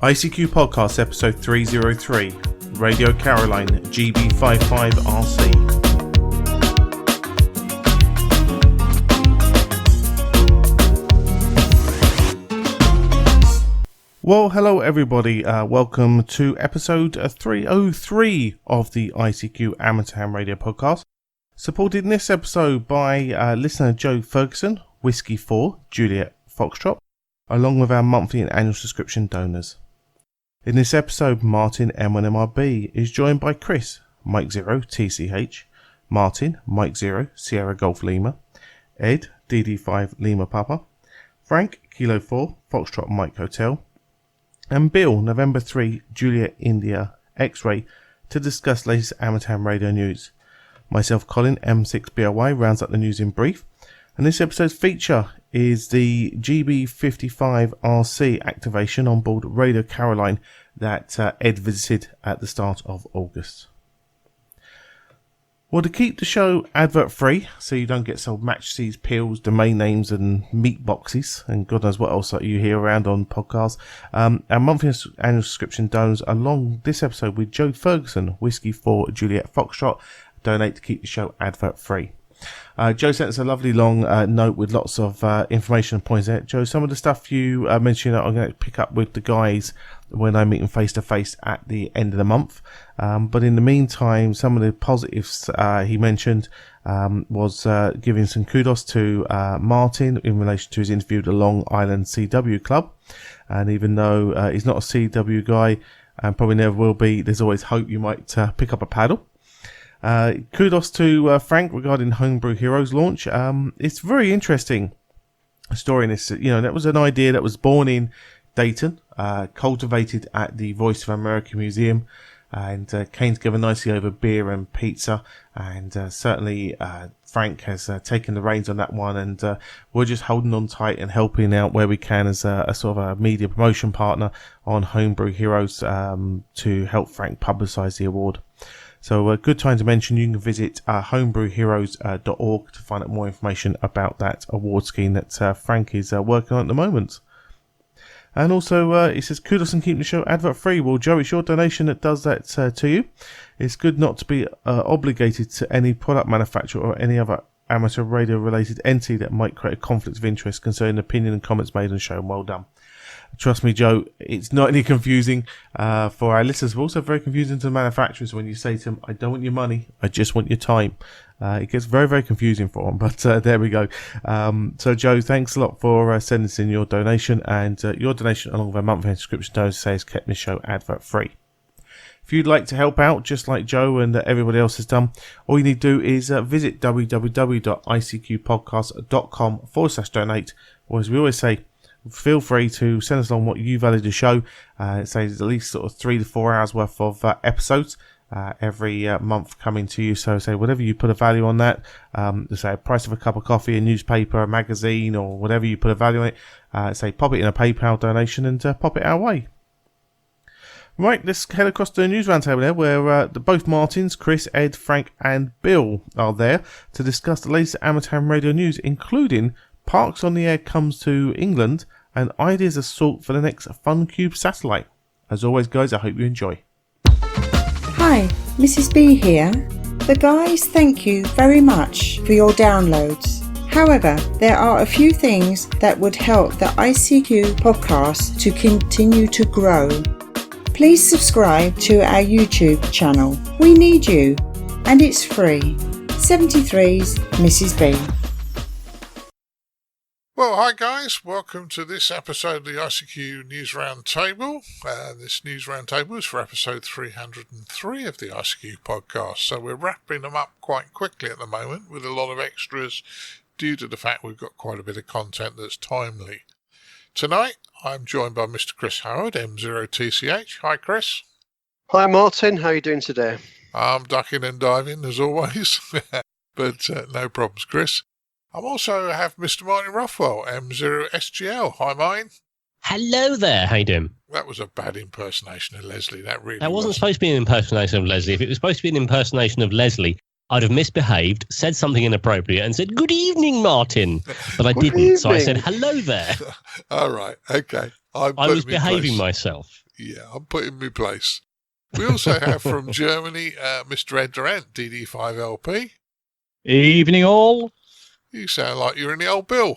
ICQ Podcast Episode 303, Radio Caroline GB55RC. Well, hello everybody, welcome to episode 303 of the ICQ Amateur Ham Radio Podcast. Supported in this episode by listener Joe Ferguson, Whiskey 4, Juliet Foxtrot, along with our monthly and annual subscription donors. In this episode, Martin M1MRB is joined by Chris, Mike M0TCH, Martin, Mike 0, Sierra Golf Lima, Ed, DD5 Lima Papa, Frank, Kilo 4, Foxtrot Mike Hotel, and Bill, November 3, Juliet India X-Ray, to discuss latest amateur radio news. Myself, Colin M6BOY, rounds up the news in brief, and this episode's feature is the GB55RC activation on board Radio Caroline that Ed visited at the start of August. Well, to keep the show advert free, so you don't get sold match seeds, pills, domain names and meat boxes, and God knows what else that you hear around on podcasts, our monthly annual subscription donors along this episode with Joe Ferguson, Whiskey 4, Juliet Foxtrot, donate to keep the show advert free. Joe sent us a lovely long note with lots of information and points there. Joe, some of the stuff you mentioned I'm going to pick up with the guys when I meet them face to face at the end of the month. But in the meantime, some of the positives he mentioned was giving some kudos to Martin in relation to his interview at the Long Island CW Club. And even though he's not a CW guy and probably never will be, there's always hope you might pick up a paddle. Kudos to Frank regarding Homebrew Heroes launch. It's very interesting story in this. That was an idea that was born in Dayton, cultivated at the Voice of America Museum, and came together nicely over beer and pizza. And certainly Frank has taken the reins on that one, and we're just holding on tight and helping out where we can as a sort of a media promotion partner on Homebrew Heroes to help Frank publicise the award. So a good time to mention, you can visit homebrewheroes.org to find out more information about that award scheme that Frank is working on at the moment. And also, it says, kudos and keep the show advert free. Well, Joe, it's your donation that does that to you. It's good not to be obligated to any product manufacturer or any other amateur radio related entity that might create a conflict of interest concerning opinion and comments made on the show. And well done. Trust me, Joe, it's not any confusing for our listeners, but also very confusing to the manufacturers when you say to them, I don't want your money, I just want your time. It gets very, very confusing for them, but there we go. So, Joe, thanks a lot for sending us in your donation, and your donation along with our monthly subscription donors has kept this show advert free. If you'd like to help out, just like Joe and everybody else has done, all you need to do is visit www.icqpodcast.com/donate, or as we always say, feel free to send us along what you value the show. It says at least sort of 3 to 4 hours worth of episodes every month coming to you. So say whatever you put a value on that, say a price of a cup of coffee, a newspaper, a magazine, or whatever you put a value on it, say pop it in a PayPal donation and pop it our way. Right, let's head across to the news roundtable there, where both Martins, Chris, Ed, Frank, and Bill are there to discuss the latest amateur radio news, including Parks on the Air comes to England and ideas of sort for the next FUNcube satellite. As always, guys, I hope you enjoy. Hi, Mrs. B here. The guys thank you very much for your downloads. However, there are a few things that would help the ICQ podcast to continue to grow. Please subscribe to our YouTube channel. We need you, and it's free. 73's Mrs. B. Well, hi guys, welcome to this episode of the ICQ News Roundtable. This News Roundtable is for episode 303 of the ICQ podcast, so we're wrapping them up quite quickly at the moment with a lot of extras due to the fact we've got quite a bit of content that's timely. Tonight, I'm joined by Mr. Chris Howard M0TCH. Hi Chris. Hi Martin, how are you doing today? I'm ducking and diving as always, but no problems, Chris. I also have Mr. Martin Rothwell M0SGL. Hi, Martin. Hello there. How you doing? That was a bad impersonation of Leslie. That wasn't supposed to be an impersonation of Leslie. If it was supposed to be an impersonation of Leslie, I'd have misbehaved, said something inappropriate, and said, "Good evening, Martin." But I didn't, so I said, "Hello there." All right. Okay. I was behaving myself. Yeah, I'm putting my place. We also have from Germany, Mr. Durrant DD5LP. Evening all. You sound like you're in the old bill.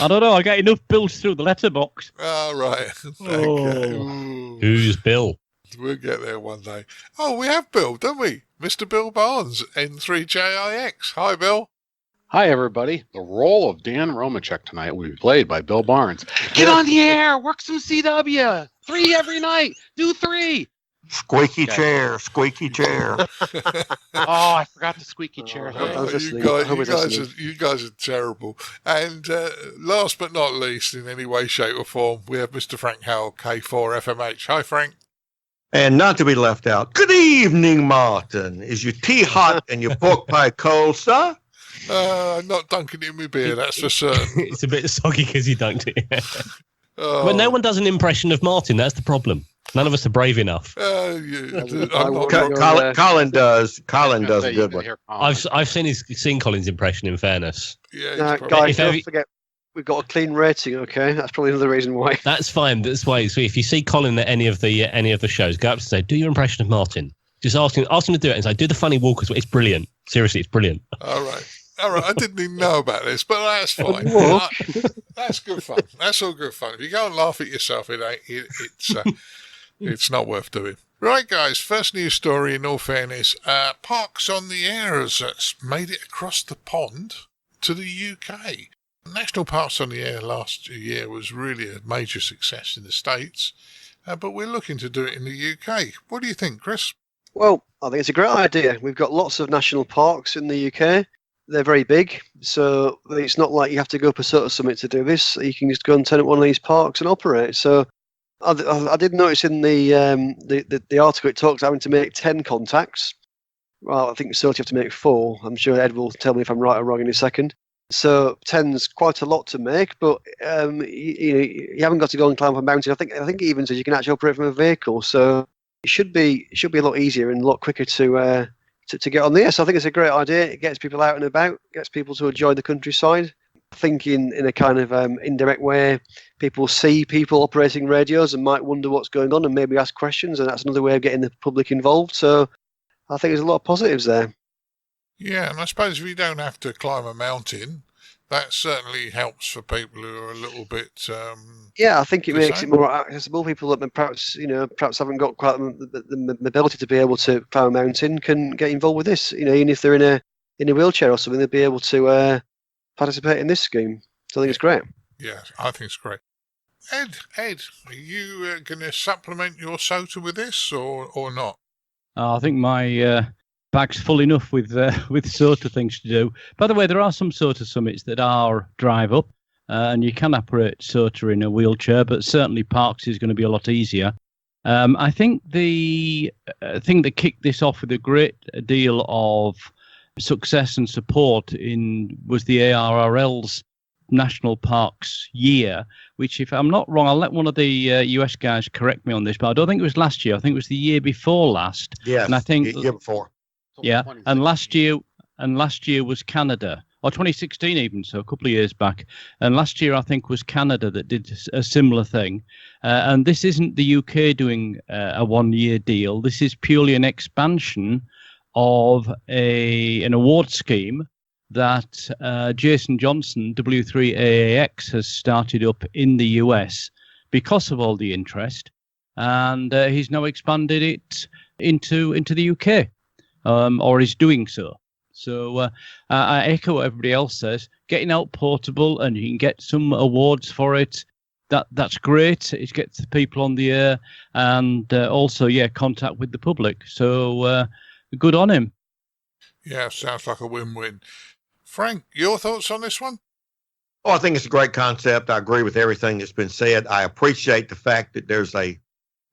I don't know, I get enough bills through the letterbox. Oh, right. Okay. Ooh. Who's Bill? We'll get there one day. Oh, we have Bill, don't we? Mr. Bill Barnes, N3JIX. Hi, Bill. Hi, everybody. The role of Dan Romachek tonight will be played by Bill Barnes. Get on the air. Work some CW. 3 every night. Do 3. Squeaky chair. Oh, I forgot the squeaky chair. You guys are terrible. And last but not least, in any way, shape or form, we have Mr. Frank Howell, K4FMH. Hi, Frank. And not to be left out, good evening, Martin. Is your tea hot and your pork pie cold, sir? Not dunking it in my beer, that's for certain. It's a bit soggy because he dunked it. Well, no one does an impression of Martin. That's the problem. None of us are brave enough. Colin does. Colin does a good one. I've seen Colin's impression. In fairness, yeah. Guys, don't forget we've got a clean rating. Okay, that's probably another reason why. That's fine. That's why. So if you see Colin at any of the shows, go up and say, "Do your impression of Martin." Just ask him to do it and say, "Do the funny walkers." It's brilliant. Seriously, it's brilliant. All right. I didn't even know about this, but that's fine. That's good fun. That's all good fun. If you go and laugh at yourself, it's not worth doing. Right, guys, first news story, in all fairness. Parks on the Air has made it across the pond to the UK. National Parks on the Air last year was really a major success in the States, but we're looking to do it in the UK. What do you think, Chris? Well, I think it's a great idea. We've got lots of national parks in the UK. They're very big, so it's not like you have to go up a sort of summit to do this. You can just go and turn up one of these parks and operate. So I did notice in the article it talks having to make 10 contacts. Well, I think so you have to make 4. I'm sure Ed will tell me if I'm right or wrong in a second. So 10's quite a lot to make, but you haven't got to go and climb up a mountain. I think it even says you can actually operate from a vehicle. So it should be a lot easier and a lot quicker to get on there. So I think it's a great idea. It gets people out and about, gets people to enjoy the countryside. I think in a kind of indirect way, people see people operating radios and might wonder what's going on and maybe ask questions, and that's another way of getting the public involved. So I think there's a lot of positives there. Yeah, and I suppose if you don't have to climb a mountain, that certainly helps for people who are a little bit... I think it makes it more accessible. People that perhaps haven't got quite the ability to be able to climb a mountain can get involved with this. Even if they're in a wheelchair or something, they'll be able to participate in this scheme. So I think it's great. Yeah, I think it's great. Ed, are you going to supplement your SOTA with this or not? I think my bag's full enough with SOTA things to do. By the way, there are some SOTA summits that are drive up, and you can operate SOTA in a wheelchair, but certainly Parks is going to be a lot easier. I think the thing that kicked this off with a great deal of success and support was the ARRL's National Parks year, which, if I'm not wrong, I'll let one of the US guys correct me on this, but I don't think it was last year. I think it was the year before last. Yes, and I think year before. Yeah, and last year was Canada, or 2016 even, so a couple of years back. And last year, I think, was Canada that did a similar thing. And this isn't the UK doing a one-year deal. This is purely an expansion of an award scheme that Jason Johnson, W3AAX, has started up in the US because of all the interest. And he's now expanded it into the UK, or is doing so. So I echo what everybody else says. Getting out portable and you can get some awards for it. That's great. It gets the people on the air and also, contact with the public. So good on him. Yeah, sounds like a win-win. Frank, your thoughts on this one? Oh, I think it's a great concept. I agree with everything that's been said. I appreciate the fact that there's a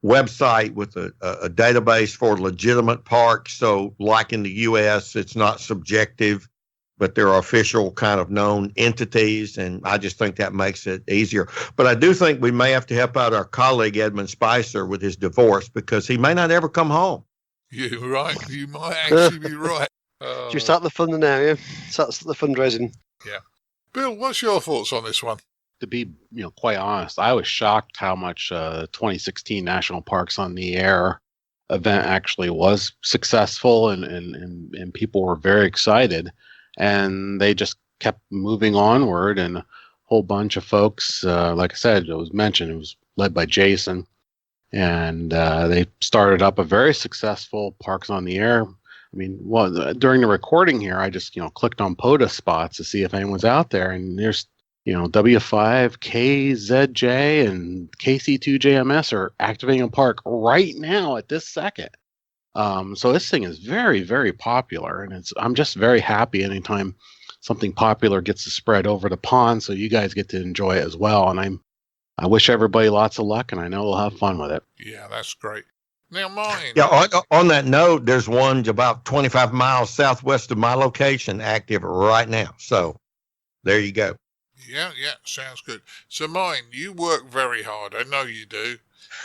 website with a database for legitimate parks. So like in the U.S., it's not subjective, but there are official kind of known entities, and I just think that makes it easier. But I do think we may have to help out our colleague Edmund Spicer with his divorce, because he may not ever come home. You're right. You might actually be right. Do you start the fund now, yeah? Starts the fundraising. Yeah. Bill, what's your thoughts on this one? to be quite honest, I was shocked how much 2016 National Parks on the Air event actually was successful, and people were very excited, and they just kept moving onward, and a whole bunch of folks, like I said, it was mentioned, it was led by Jason, and they started up a very successful Parks on the Air. I mean, during the recording here, I just clicked on POTA spots to see if anyone's out there, and there's W5KZJ and KC2JMS are activating a park right now at this second. So this thing is very, very popular, and I'm just very happy anytime something popular gets to spread over the pond, so you guys get to enjoy it as well. And I wish everybody lots of luck, and I know they'll have fun with it. Yeah, that's great. Now, mine. Yeah, on that note, there's one about 25 miles southwest of my location active right now. So there you go. Yeah, sounds good. So mine, you work very hard. I know you do.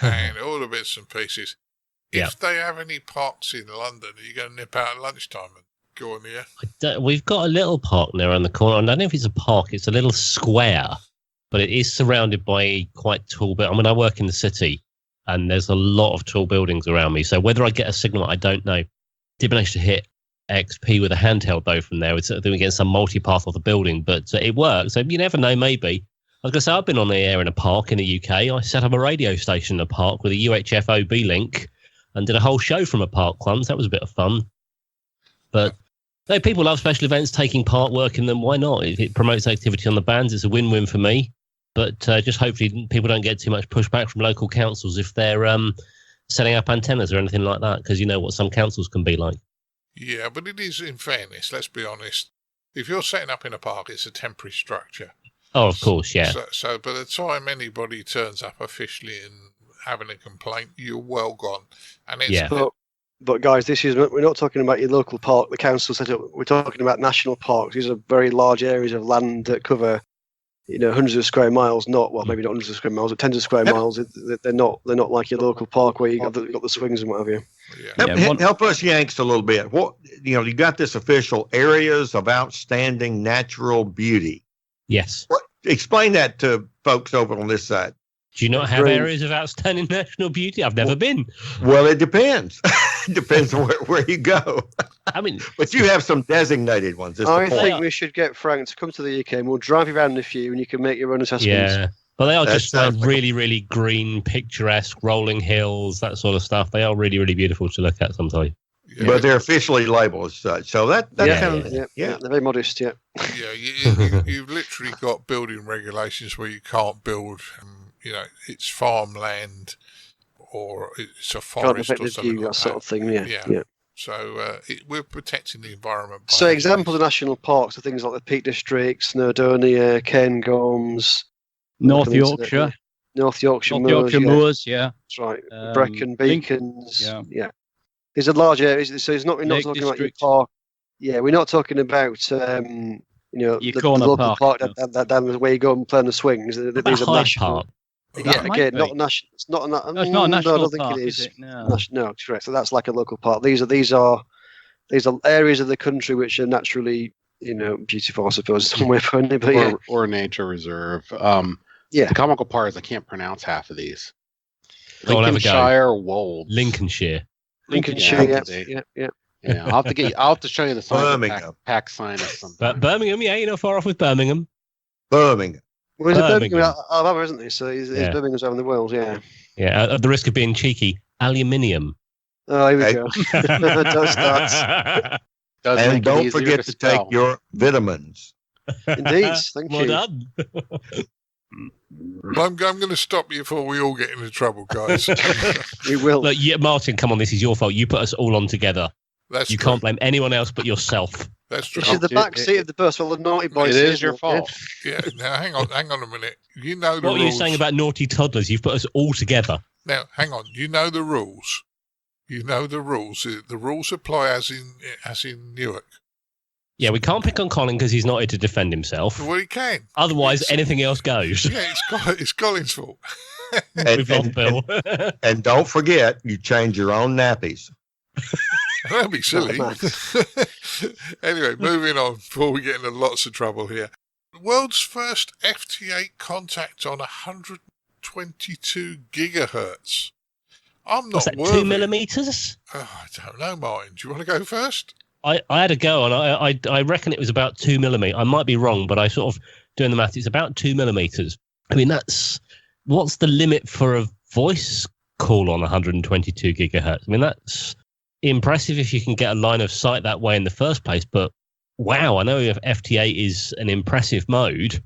And all the bits and pieces. If they have any parks in London, are you going to nip out at lunchtime and go on here? We've got a little park there around the corner. I don't know if it's a park. It's a little square, but it is surrounded by quite tall buildings. I mean, I work in the city, and there's a lot of tall buildings around me. So whether I get a signal, I don't know. Did manage to hit XP with a handheld, though, from there. It's doing against some multipath of the building, but it works. So you never know, maybe. I was going to say, I've been on the air in a park in the UK. I set up a radio station in a park with a UHF OB link and did a whole show from a park once. That was a bit of fun. But people love special events, taking part, working them. Why not? If it promotes activity on the bands, it's a win-win for me. But just hopefully people don't get too much pushback from local councils if they're setting up antennas or anything like that, because you know what some councils can be like. Yeah, but it is, in fairness, let's be honest. If you're setting up in a park, it's a temporary structure. Oh, of course, yeah. So by the time anybody turns up officially and having a complaint, you're well gone. And it's But guys, we're not talking about your local park, the council set up. We're talking about national parks. These are very large areas of land that cover, hundreds of square miles. Maybe not hundreds of square miles, but tens of square miles. They're not like your local park where you got the swings and what have you. Help us Yanks a little bit. What you got this official areas of outstanding natural beauty. Yes. Explain that to folks over on this side. Do you not have areas of outstanding national beauty? I've never been. Well, it depends. It depends on where you go. I mean, but you have some designated ones. I think we should get Frank to come to the UK and we'll drive you around a few and you can make your own assessments. Yeah. But they are just really, really green, picturesque, rolling hills, that sort of stuff. They are really, really beautiful to look at sometimes. Yeah. But they're officially labeled as such. So they're very modest, Yeah, you've literally got building regulations where you can't build, it's farmland or it's a forest or something like that. Sort of thing, yeah. So we're protecting the environment. So examples of national parks are things like the Peak District, Snowdonia, Cairngorms, North Yorkshire Moors, yeah. That's right. Brecon Beacons, yeah. These are large areas, so we're not talking about your park. Yeah, we're not talking about the local park down where you go and play on the swings. These are national. Park. Yeah, again, not a national. It's not a national. No, I don't think it is. No, correct. So that's like a local park. These are areas of the country which are naturally, beautiful, I suppose, some way for it. But or a nature reserve. The comical part is I can't pronounce half of these. Lincolnshire Wolds. Lincolnshire, yeah. Yeah, I'll have to show you the sign. Pack sign or something. But Birmingham, you're not far off with Birmingham. Birmingham. Well, he's Birmingham, Alabama, isn't he? So he's Birmingham's over in the world, yeah. Yeah, at the risk of being cheeky, aluminium. Oh, here we go. Don't start. And don't forget to take your vitamins. Indeed, thank you. Well done. I'm going to stop you before we all get into trouble, guys. We will. Look, Martin, come on, this is your fault. You put us all on together. You can't blame anyone else but yourself. That's true. This is the back seat of the bus. Well, the naughty boys. It is your fault. Yeah. Now, hang on a minute. You know the rules. What are you saying about naughty toddlers? You've put us all together. Now, hang on. You know the rules. The rules apply as in Newark. Yeah, we can't pick on Colin because he's not here to defend himself. Well, he can. Otherwise, anything else goes. Yeah, it's Colin's fault. We've lost Bill. And don't forget, you change your own nappies. That'd be silly. Anyway, moving on before we get into lots of trouble here. world's first FT8 contact on 122 gigahertz. I'm not What's that, worthy. 2 millimeters? Oh, I don't know, Martin. Do you want to go first? I had a go, and I reckon it was about 2 millimeters. I might be wrong, but I sort of doing the math. It's about 2 millimeters. I mean, what's the limit for a voice call on 122 gigahertz? I mean, that's impressive if you can get a line of sight that way in the first place. But wow, I know if FT8 is an impressive mode,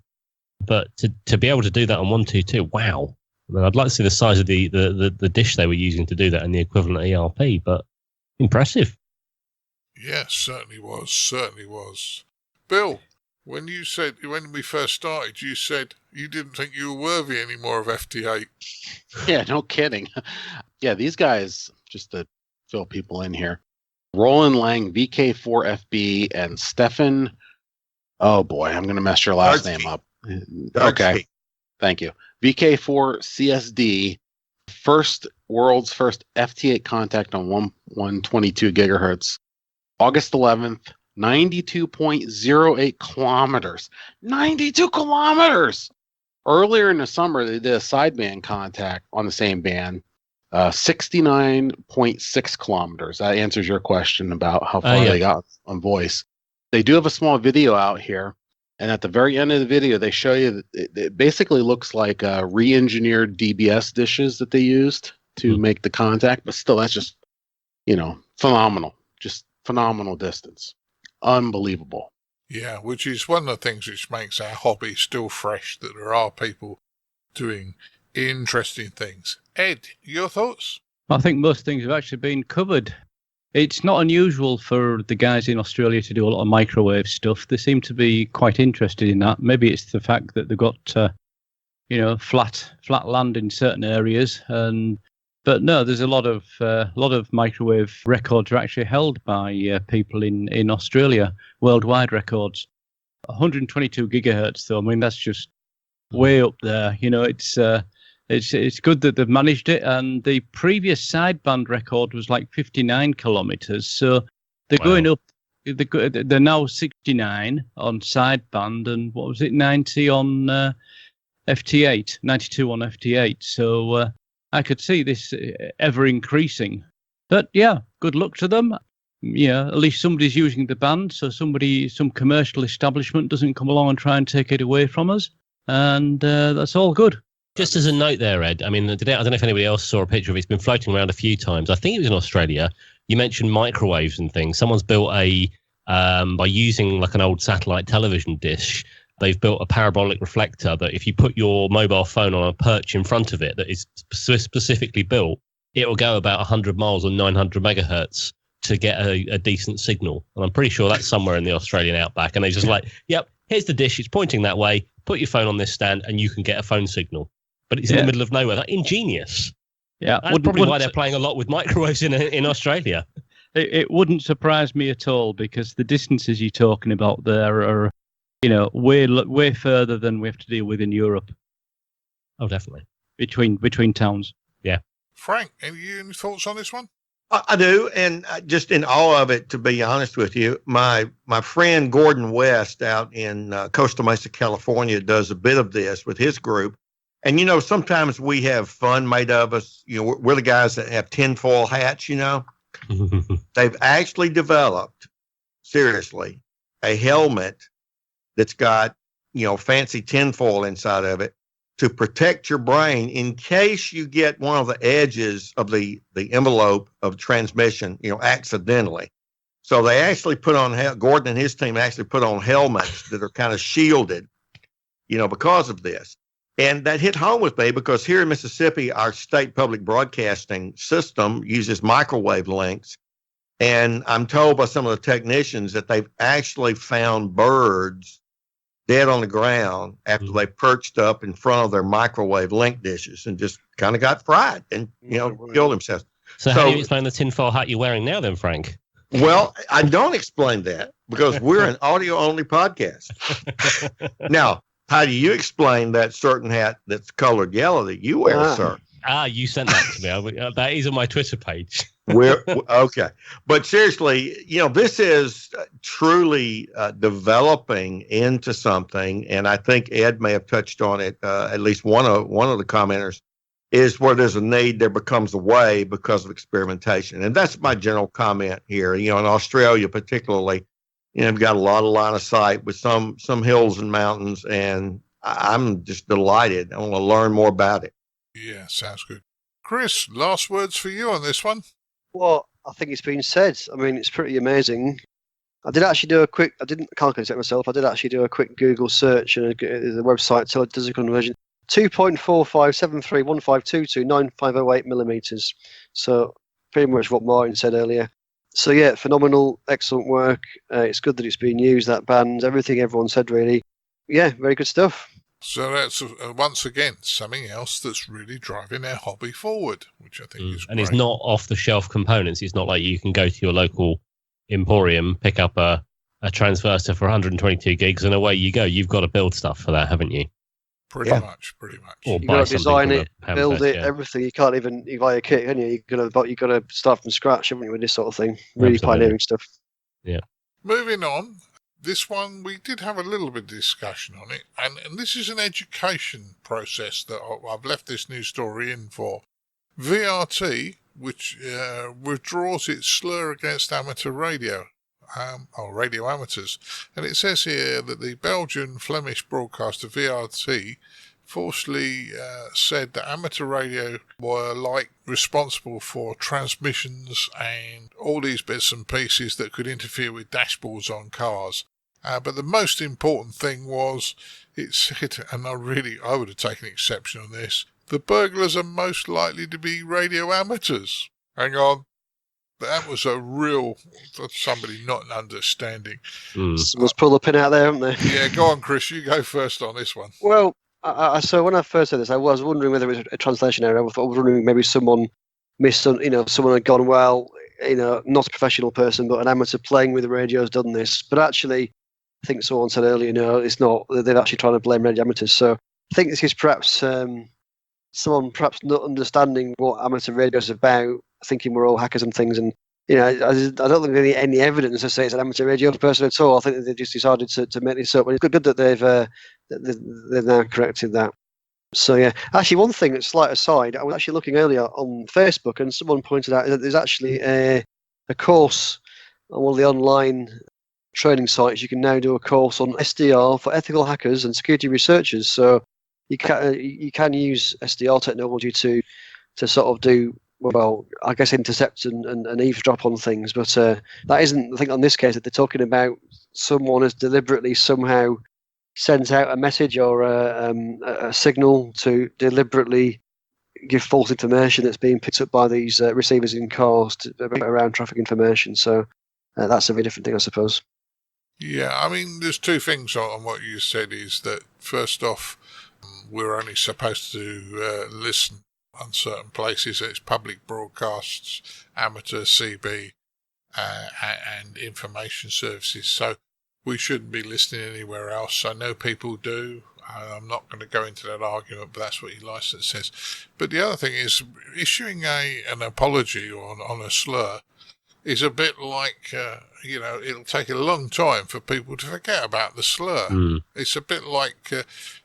but to be able to do that on 122, wow. I mean, I'd like to see the size of the dish they were using to do that and the equivalent ERP, but impressive. Yes, certainly was. Certainly was. Bill, when we first started, you said you didn't think you were worthy anymore of FT8. Yeah, no kidding. Yeah, these guys, just to fill people in here, Roland Lang, VK4FB, and Stefan. Oh boy, I'm going to mess your last name up. Okay, thank you. VK4CSD, world's first FT8 contact on 122 gigahertz. August 11th, 92.08 kilometers. 92 kilometers! Earlier in the summer, they did a sideband contact on the same band, 69.6 kilometers. That answers your question about how far they got on voice. They do have a small video out here, and at the very end of the video, they show you that it basically looks like re-engineered DBS dishes that they used to make the contact, but still, that's just, phenomenal. Just phenomenal distance. Unbelievable. Yeah, which is one of the things which makes our hobby still fresh, that there are people doing interesting things. Ed, your thoughts? I think most things have actually been covered. It's not unusual for the guys in Australia to do a lot of microwave stuff. They seem to be quite interested in that. Maybe it's the fact that they've got, flat land in certain areas. But no, there's a lot of microwave records are actually held by people in Australia, worldwide records. 122 gigahertz, though. I mean, that's just way up there. It's good that they've managed it. And the previous sideband record was like 59 kilometers. So they're going up. They're now 69 on sideband, and what was it, 90 on FT8, 92 on FT8. So I could see this ever increasing. But yeah, good luck to them. Yeah, at least somebody's using the band, so some commercial establishment doesn't come along and try and take it away from us. And that's all good. Just as a note there, Ed, I mean, today, I don't know if anybody else saw a picture of it. It's been floating around a few times. I think it was in Australia. You mentioned microwaves and things. Someone's built by using like an old satellite television dish, they've built a parabolic reflector that if you put your mobile phone on a perch in front of it that is specifically built, it will go about 100 miles or 900 megahertz to get a decent signal. And I'm pretty sure that's somewhere in the Australian outback. And they're just like, yep, here's the dish. It's pointing that way. Put your phone on this stand and you can get a phone signal. But it's in the middle of nowhere. That's ingenious. Yeah, that's probably why they're playing a lot with microwaves in Australia. It wouldn't surprise me at all, because the distances you're talking about there are, way further than we have to deal with in Europe. Oh, definitely. Between towns. Yeah. Frank, any thoughts on this one? I do, and just in all of it, to be honest with you, my friend Gordon West out in Costa Mesa, California, does a bit of this with his group. And, sometimes we have fun made of us. We're the guys that have tinfoil hats, They've actually developed, seriously, a helmet that's got, fancy tinfoil inside of it to protect your brain in case you get one of the edges of the envelope of transmission, accidentally. So they actually Gordon and his team actually put on helmets that are kind of shielded, because of this. And that hit home with me because here in Mississippi, our state public broadcasting system uses microwave links. And I'm told by some of the technicians that they've actually found birds dead on the ground after they perched up in front of their microwave link dishes and just kind of got fried and, killed themselves. So how do you explain the tinfoil hat you're wearing now then, Frank? Well, I don't explain that because we're an audio-only podcast. Now, how do you explain that certain hat that's colored yellow that you wear, sir? You sent that to me. That is on my Twitter page. We're okay, but seriously, this is truly developing into something, and I think Ed may have touched on it. At least one of the commenters is where there's a need, there becomes a way because of experimentation, and that's my general comment here. In Australia, particularly, we've got a lot of line of sight with some hills and mountains, and I'm just delighted. I want to learn more about it. Yeah, sounds good. Chris, last words for you on this one. Well, I think it's been said. I mean, it's pretty amazing. I did actually do I didn't calculate it myself. I did actually do a quick Google search and the website, so it does a conversion. 2.45731522 millimeters. So pretty much what Martin said earlier. So yeah, phenomenal, excellent work. It's good that it's being used, that band, everything everyone said really. Yeah, very good stuff. So that's, once again, something else that's really driving our hobby forward, which I think is and great. It's not off-the-shelf components. It's not like you can go to your local emporium, pick up a transverser for 122 gigs, and away you go. You've got to build stuff for that, haven't you? Pretty much. Or you've got to design it, build it, everything. You can't even buy a kit, can you? You've got to start from scratch, haven't you, with this sort of thing? Really pioneering stuff. Yeah. Moving on. This one, we did have a little bit of discussion on it, and this is an education process that I've left this news story in for. VRT, which withdraws its slur against amateur radio, or radio amateurs. And it says here that the Belgian-Flemish broadcaster VRT falsely said that amateur radio were responsible for transmissions and all these bits and pieces that could interfere with dashboards on cars. But the most important thing was, it said, and I would have taken exception on this, the burglars are most likely to be radio amateurs. Hang on. That was a real, somebody not understanding. Someone's pulled the pin out there, haven't they? Yeah, go on, Chris. You go first on this one. Well, so when I first said this, I was wondering whether it was a translation error. I was wondering maybe someone someone had gone, well, not a professional person, but an amateur playing with the radio has done this. But actually, I think someone said earlier, no, it's not. They're actually trying to blame radio amateurs. So I think this is perhaps someone perhaps not understanding what amateur radio is about, thinking we're all hackers and things. And I don't think there's any evidence to say it's an amateur radio person at all. I think they just decided to make this up. And it's good that they've now corrected that. So yeah, actually one thing, that's slight aside, I was actually looking earlier on Facebook, and someone pointed out that there's actually a course on one of the online training sites. You can now do a course on SDR for ethical hackers and security researchers. So you can use SDR technology to sort of do, well, I guess intercept and eavesdrop on things. But that isn't, I think on this case that they're talking about someone has deliberately somehow sent out a message or a signal to deliberately give false information that's being picked up by these receivers in cars around traffic information. So that's a very different thing, I suppose. Yeah, I mean, there's two things on what you said. Is that, first off, we're only supposed to listen on certain places. It's public broadcasts, amateur, CB, and information services. So we shouldn't be listening anywhere else. I know people do. I'm not going to go into that argument, but that's what your license says. But the other thing is, issuing an apology on a slur is a bit like, it'll take a long time for people to forget about the slur. It's a bit like,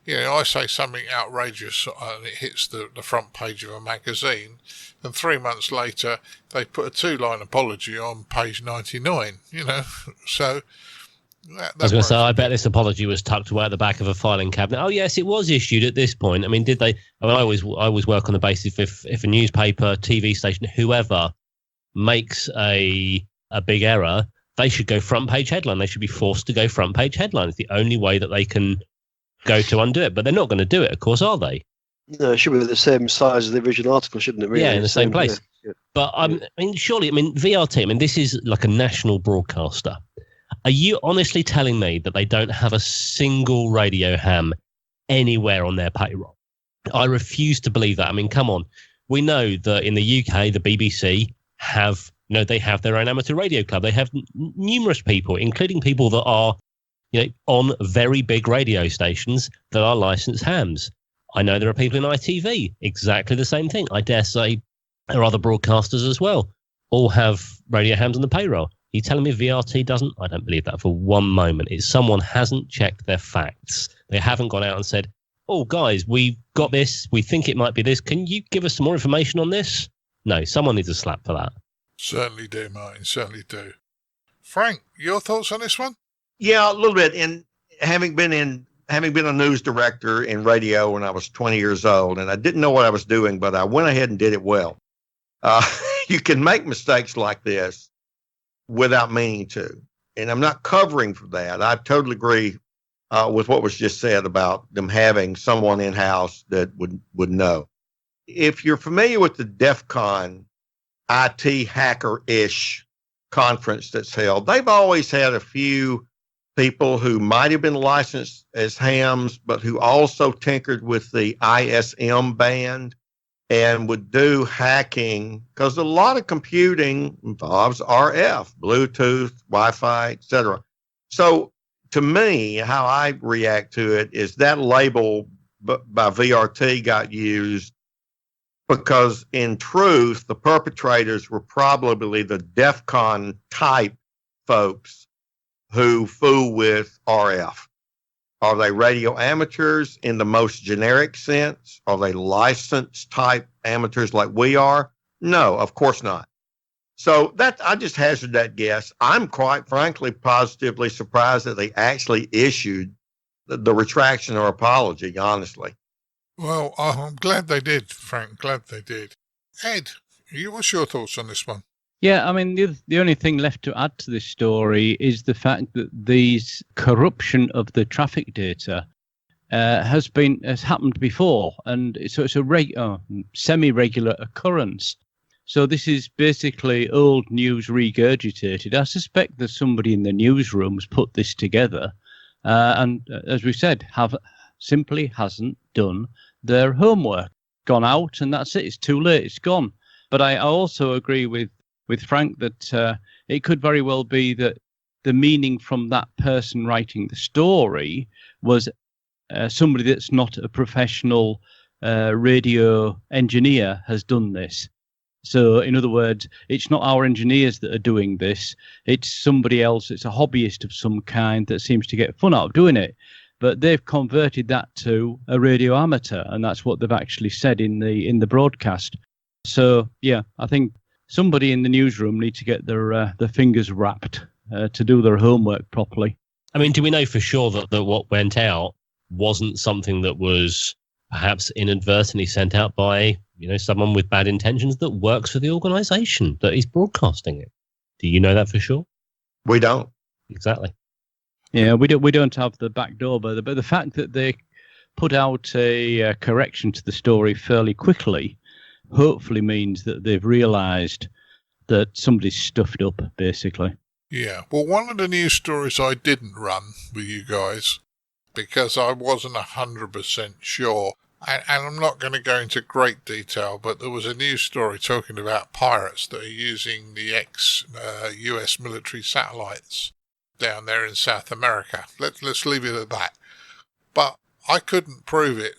I say something outrageous and it hits the front page of a magazine, and 3 months later they put a 2-line apology on page 99, so... I was going to say, I bet this apology was tucked away at the back of a filing cabinet. Oh, yes, it was issued at this point. I mean, did they... I always work on the basis if a newspaper, TV station, whoever makes a big error, they should go front page headline. They should be forced to go front page headline. It's the only way that they can go to undo it. But they're not going to do it, of course, are they? No, it should be the same size as the original article, shouldn't it? Really? Yeah, in the same place. Yeah. But surely, VRT, this is like a national broadcaster. Are you honestly telling me that they don't have a single radio ham anywhere on their payroll? I refuse to believe that. Come on. We know that in the UK, the BBC they have their own amateur radio club. They have numerous people, including people that are, on very big radio stations that are licensed hams. I know there are people in ITV, exactly the same thing. I dare say there are other broadcasters as well. all have radio hams on the payroll. Are you telling me VRT doesn't? I don't believe that for one moment. It's someone hasn't checked their facts. They haven't gone out and said, oh, guys, we've got this. We think it might be this. Can you give us some more information on this? No, someone needs a slap for that. Certainly do, Martin, certainly do. Frank, your thoughts on this one? Yeah, a little bit. And having been a news director in radio when I was 20 years old, and I didn't know what I was doing, but I went ahead and did it well. You can make mistakes like this without meaning to. And I'm not covering for that. I totally agree with what was just said about them having someone in-house that would know. If you're familiar with the DEF CON IT hacker-ish conference that's held, they've always had a few people who might have been licensed as hams, but who also tinkered with the ISM band and would do hacking, because a lot of computing involves RF, Bluetooth, Wi-Fi, etc. So to me, how I react to it is that label by VRT got used because in truth, the perpetrators were probably the DEF CON type folks who fool with RF. Are they radio amateurs in the most generic sense? Are they licensed type amateurs like we are? No, of course not. So that I just hazard that guess. I'm quite frankly positively surprised that they actually issued the retraction or apology, honestly. Well, I'm glad they did, Frank. Glad they did. Ed, what's your thoughts on this one? Yeah, I mean, the only thing left to add to this story is the fact that these corruption of the traffic data has happened before, and so it's a semi-regular occurrence. So this is basically old news regurgitated. I suspect that somebody in the newsrooms put this together, and as we said, simply hasn't done their homework. Gone out, and that's it. It's too late. It's gone. But I also agree with Frank that it could very well be that the meaning from that person writing the story was somebody that's not a professional radio engineer has done this. So, in other words, it's not our engineers that are doing this. It's somebody else. It's a hobbyist of some kind that seems to get fun out of doing it. But they've converted that to a radio amateur, and that's what they've actually said in the broadcast. So, yeah, I think somebody in the newsroom needs to get their fingers wrapped to do their homework properly. I mean, do we know for sure that what went out wasn't something that was perhaps inadvertently sent out by, someone with bad intentions that works for the organization that is broadcasting it? Do you know that for sure? We don't. Exactly. Yeah, we don't have the back door, but the fact that they put out a correction to the story fairly quickly hopefully means that they've realized that somebody's stuffed up, basically. Yeah, well, one of the news stories I didn't run with you guys because I wasn't 100% sure, and I'm not going to go into great detail, but there was a news story talking about pirates that are using the ex-US military satellites down there in South America. Let's leave it at that. But I couldn't prove it.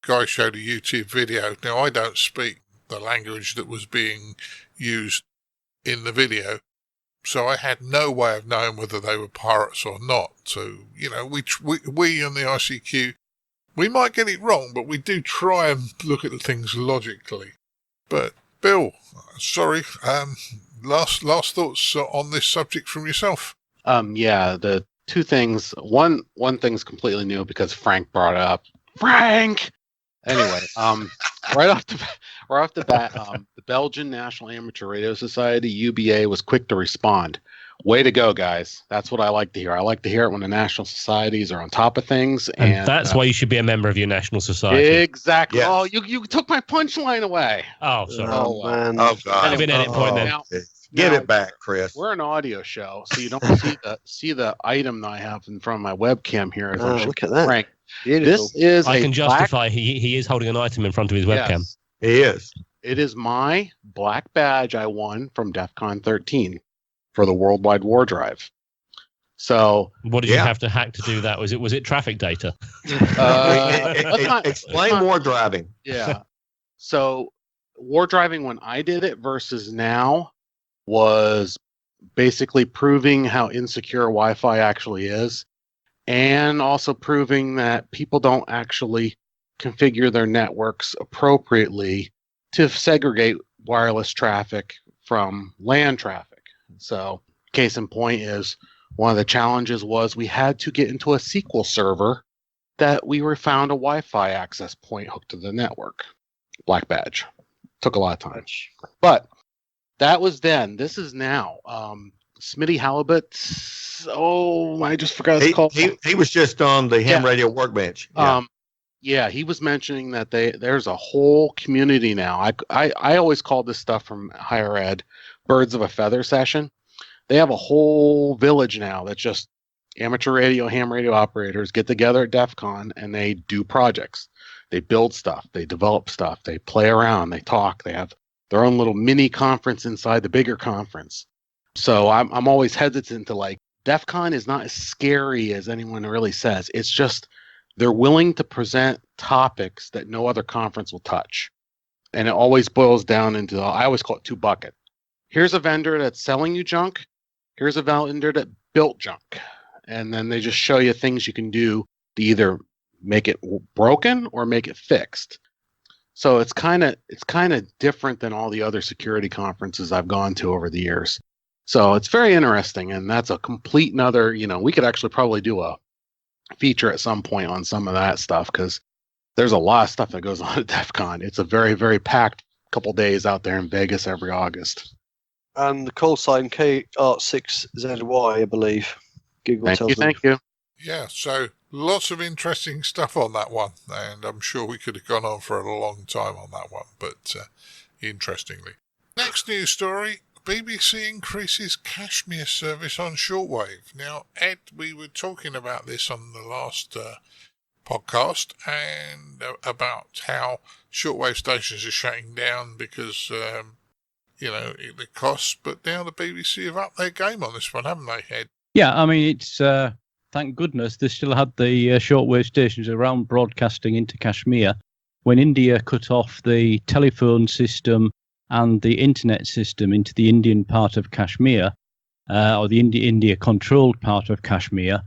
Guy showed a YouTube video. Now, I don't speak the language that was being used in the video, so I had no way of knowing whether they were pirates or not. So, we on the ICQ, we might get it wrong, but we do try and look at the things logically. But, Bill, sorry, last thoughts on this subject from yourself? Yeah, the two things. One thing's completely new because Frank brought it up. Frank! Anyway, right off the bat, the Belgian National Amateur Radio Society, UBA, was quick to respond. Way to go, guys. That's what I like to hear. I like to hear it when the national societies are on top of things. And that's why you should be a member of your national society. Exactly. Yes. Oh, you took my punchline away. Oh, sorry. Oh, man. Oh, God. Have an edit point then. Give it back, Chris. We're an audio show, so you don't see the item that I have in front of my webcam here. Look at that. Frank, Beautiful. this is I can justify he is holding an item in front of his webcam. Yes, He is. it is my black badge I won from DEF CON 13 for the Worldwide War Drive. So What did you have to hack to do that? Was it traffic data? Explain war driving. Yeah. So war driving when I did it versus now, was basically proving how insecure Wi-Fi actually is, and also proving that people don't actually configure their networks appropriately to segregate wireless traffic from LAN traffic. So, case in point is one of the challenges was we had to get into a SQL server that we were found a Wi-Fi access point hooked to the network. Black badge. Took a lot of time. But that was then. This is now. Smitty Halibut. Oh, I just forgot it's called. He was just on the Ham Radio Workbench. Yeah. He was mentioning that there's a whole community now. I always call this stuff from higher ed birds of a feather session. They have a whole village now that's just amateur radio, ham radio operators get together at DEF CON and they do projects. They build stuff. They develop stuff. They play around. They talk. They have their own little mini conference inside the bigger conference. So I'm always hesitant to like, DEF CON is not as scary as anyone really says. It's just they're willing to present topics that no other conference will touch. And it always boils down into, I always call it 2 bucket. Here's a vendor that's selling you junk. Here's a vendor that built junk. And then they just show you things you can do to either make it broken or make it fixed. So it's kind of different than all the other security conferences I've gone to over the years. So it's very interesting, and that's a complete another, we could actually probably do a feature at some point on some of that stuff because there's a lot of stuff that goes on at DEF CON. It's a very, very packed couple days out there in Vegas every August. And the call sign KR6ZY, I believe. Google tells me. Thank you. Yeah, so lots of interesting stuff on that one, and I'm sure we could have gone on for a long time on that one, but interestingly. Next news story, BBC increases Kashmir service on shortwave. Now, Ed, we were talking about this on the last podcast, and about how shortwave stations are shutting down because, the costs, but now the BBC have upped their game on this one, haven't they, Ed? Yeah, I mean, it's thank goodness they still had the shortwave stations around broadcasting into Kashmir. When India cut off the telephone system and the internet system into the Indian part of Kashmir, or the India-controlled part of Kashmir,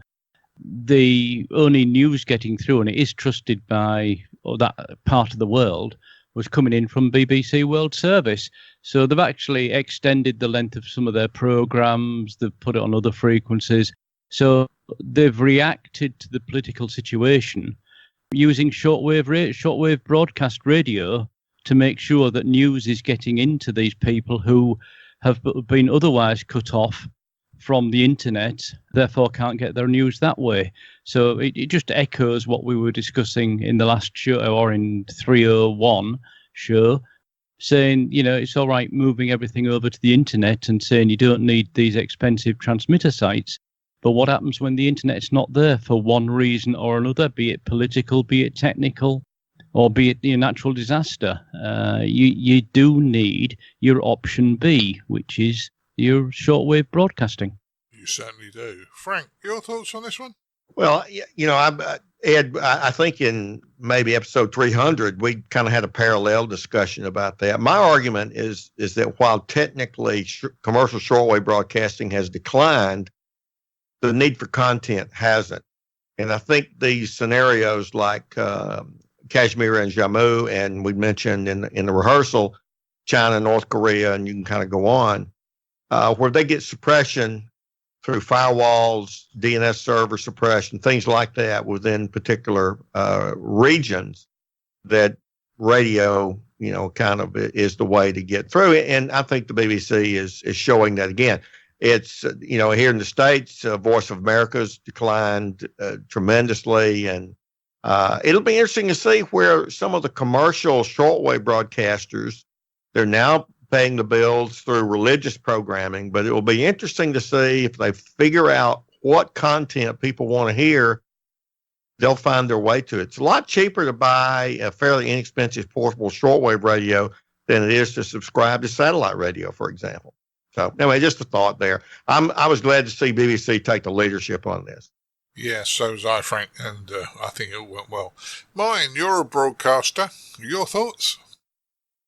the only news getting through, and it is trusted by that part of the world, was coming in from BBC World Service. So they've actually extended the length of some of their programs. They've put it on other frequencies. So they've reacted to the political situation using shortwave broadcast radio to make sure that news is getting into these people who have been otherwise cut off from the internet, therefore can't get their news that way. So it just echoes what we were discussing in the last show, or in 301 show, saying, it's all right moving everything over to the internet and saying you don't need these expensive transmitter sites. But what happens when the internet's not there for one reason or another, be it political, be it technical, or be it a natural disaster? You do need your option B, which is your shortwave broadcasting. You certainly do. Frank, your thoughts on this one? Well, Ed, I think in maybe episode 300, we kind of had a parallel discussion about that. My argument is that while technically commercial shortwave broadcasting has declined, the need for content hasn't. And I think these scenarios like Kashmir and Jammu, and we mentioned in the rehearsal, China, North Korea, and you can kind of go on, where they get suppression through firewalls, DNS server suppression, things like that within particular regions, that radio, kind of is the way to get through it. And I think the BBC is showing that again. It's, here in the States, Voice of America's declined tremendously. And it'll be interesting to see where some of the commercial shortwave broadcasters, they're now paying the bills through religious programming, but it will be interesting to see if they figure out what content people want to hear, they'll find their way to it. It's a lot cheaper to buy a fairly inexpensive portable shortwave radio than it is to subscribe to satellite radio, for example. So anyway, just a thought there. I was glad to see BBC take the leadership on this. Yeah, so was I, Frank, and I think it all went well. Mine, you're a broadcaster. Your thoughts?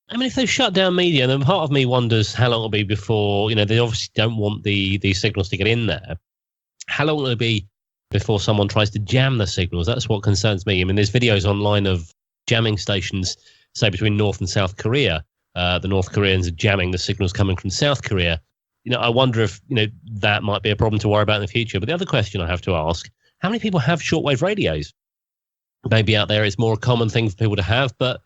I mean, if they shut down media, then part of me wonders how long it'll be before, they obviously don't want these signals to get in there. How long will it be before someone tries to jam the signals? That's what concerns me. I mean, there's videos online of jamming stations, say, between North and South Korea. The North Koreans are jamming the signals coming from South Korea. I wonder if, that might be a problem to worry about in the future. But the other question I have to ask, how many people have shortwave radios? Maybe out there it's more a common thing for people to have, but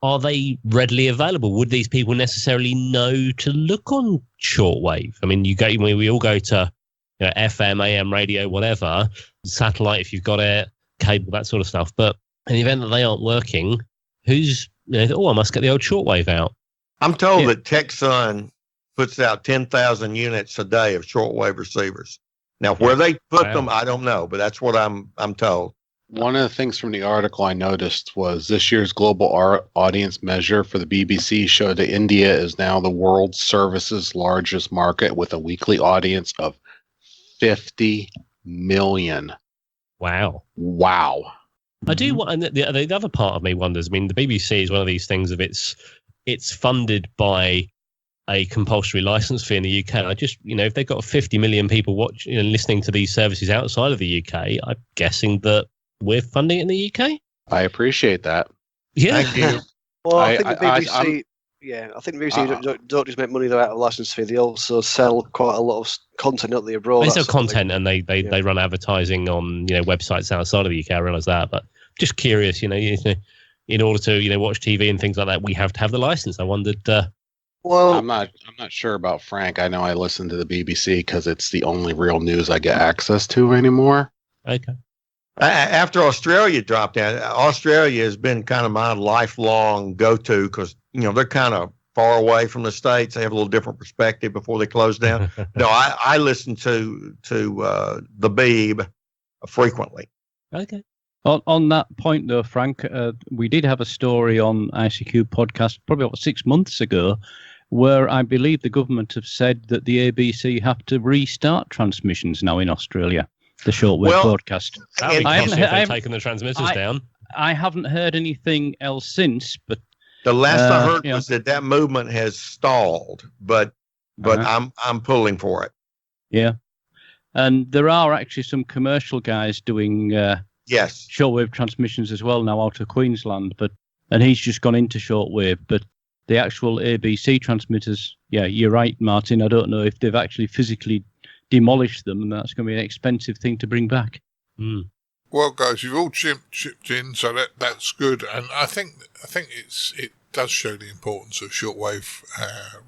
are they readily available? Would these people necessarily know to look on shortwave? I mean, we all go to FM, AM radio, whatever, satellite if you've got it, cable, that sort of stuff. But in the event that they aren't working, who's, I must get the old shortwave out. I'm told that TechSun puts out 10,000 units a day of shortwave receivers. Now, where they put them, I don't know, but that's what I'm told. One of the things from the article I noticed was this year's global audience measure for the BBC showed that India is now the world services largest market with a weekly audience of 50 million. Wow. I do. And the other part of me wonders. I mean, the BBC is one of these things of it's funded by a compulsory license fee in the UK. I just, if they've got 50 million people listening to these services outside of the UK, I'm guessing that we're funding it in the UK. I appreciate that. Yeah. Thank you. Well, I think the BBC. I think the BBC don't just make money though out of license fee. They also sell quite a lot of content out there abroad. They sell content and they run advertising on websites outside of the UK. I realise that, but just curious, in order to watch TV and things like that, we have to have the license. I wondered. Well, I'm not sure about Frank. I know I listen to the BBC because it's the only real news I get access to anymore. Okay. After Australia dropped out, Australia has been kind of my lifelong go-to because, they're kind of far away from the States. They have a little different perspective before they close down. No, I listen to the Beeb frequently. Okay. On that point, though, Frank, we did have a story on ICQ podcast probably about 6 months ago where I believe the government have said that the ABC have to restart transmissions now in Australia. The shortwave broadcast. I haven't taken the transmitters down. I haven't heard anything else since, but the last I heard was that movement has stalled, but I'm pulling for it. Yeah, and there are actually some commercial guys doing shortwave transmissions as well now out of Queensland, and he's just gone into shortwave, but the actual ABC transmitters, you're right, Martin. I don't know if they've actually physically demolish them, and that's going to be an expensive thing to bring back. Well, guys, you've all chipped in, so that's good, and I think it does show the importance of shortwave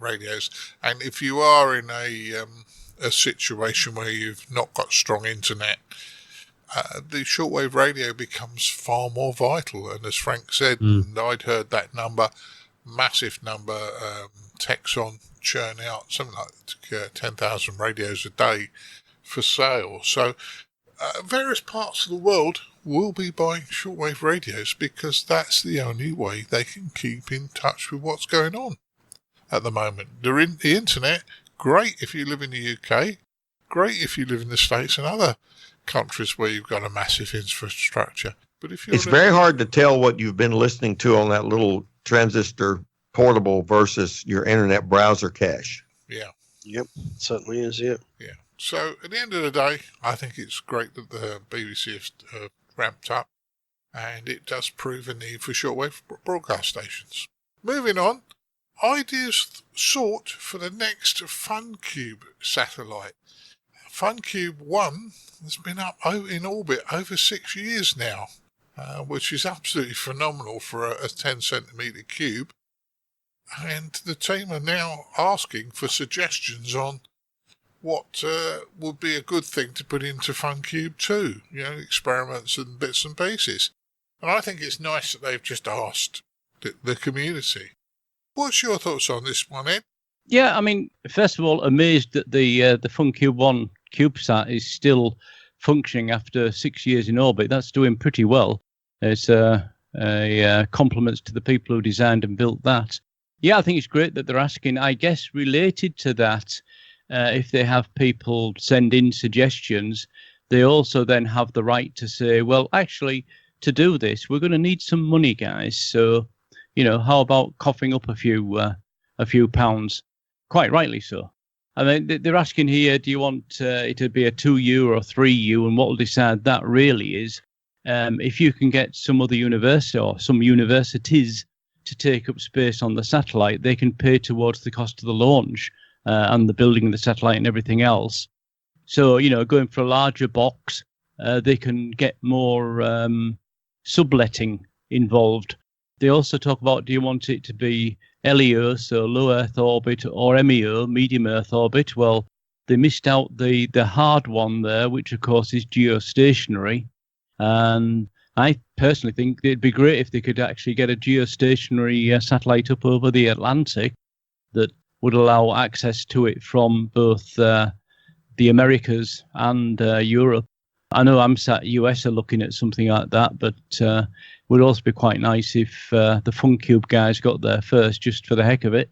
radios. And if you are in a situation where you've not got strong internet, the shortwave radio becomes far more vital. And as Frank said, and I'd heard that number, massive number, Texon churn out something like 10,000 radios a day for sale. So various parts of the world will be buying shortwave radios because that's the only way they can keep in touch with what's going on at the moment. The internet, great if you live in the UK, great if you live in the States and other countries where you've got a massive infrastructure. But if it's very hard to tell what you've been listening to on that little transistor portable versus your internet browser cache. Yeah. Yep, certainly is, yeah. Yeah. So at the end of the day, I think it's great that the BBC have ramped up, and it does prove a need for shortwave broadcast stations. Moving on, ideas sought for the next FUNcube satellite. FUNcube 1 has been up in orbit over 6 years now, which is absolutely phenomenal for a 10 centimetre cube. And the team are now asking for suggestions on what would be a good thing to put into FUNcube 2, experiments and bits and pieces. And I think it's nice that they've just asked the community. What's your thoughts on this one, Ed? Yeah, I mean, first of all, amazed that the FUNcube 1 CubeSat is still functioning after 6 years in orbit. That's doing pretty well. It's compliments to the people who designed and built that. Yeah, I think it's great that they're asking. I guess related to that, if they have people send in suggestions, they also then have the right to say, well, actually, to do this, we're going to need some money, guys. So, how about coughing up a few pounds? Quite rightly so. I mean, they're asking here, do you want it to be a 2U or a 3U? And what will decide that really is if you can get some other university or some universities to take up space on the satellite, they can pay towards the cost of the launch and the building of the satellite and everything else. So, going for a larger box, they can get more subletting involved. They also talk about, do you want it to be LEO, so low Earth orbit, or MEO, medium Earth orbit? Well, they missed out the hard one there, which of course is geostationary. And I personally think it'd be great if they could actually get a geostationary satellite up over the Atlantic that would allow access to it from both the Americas and Europe. I know AMSAT US are looking at something like that, but it would also be quite nice if the FUNcube guys got there first, just for the heck of it.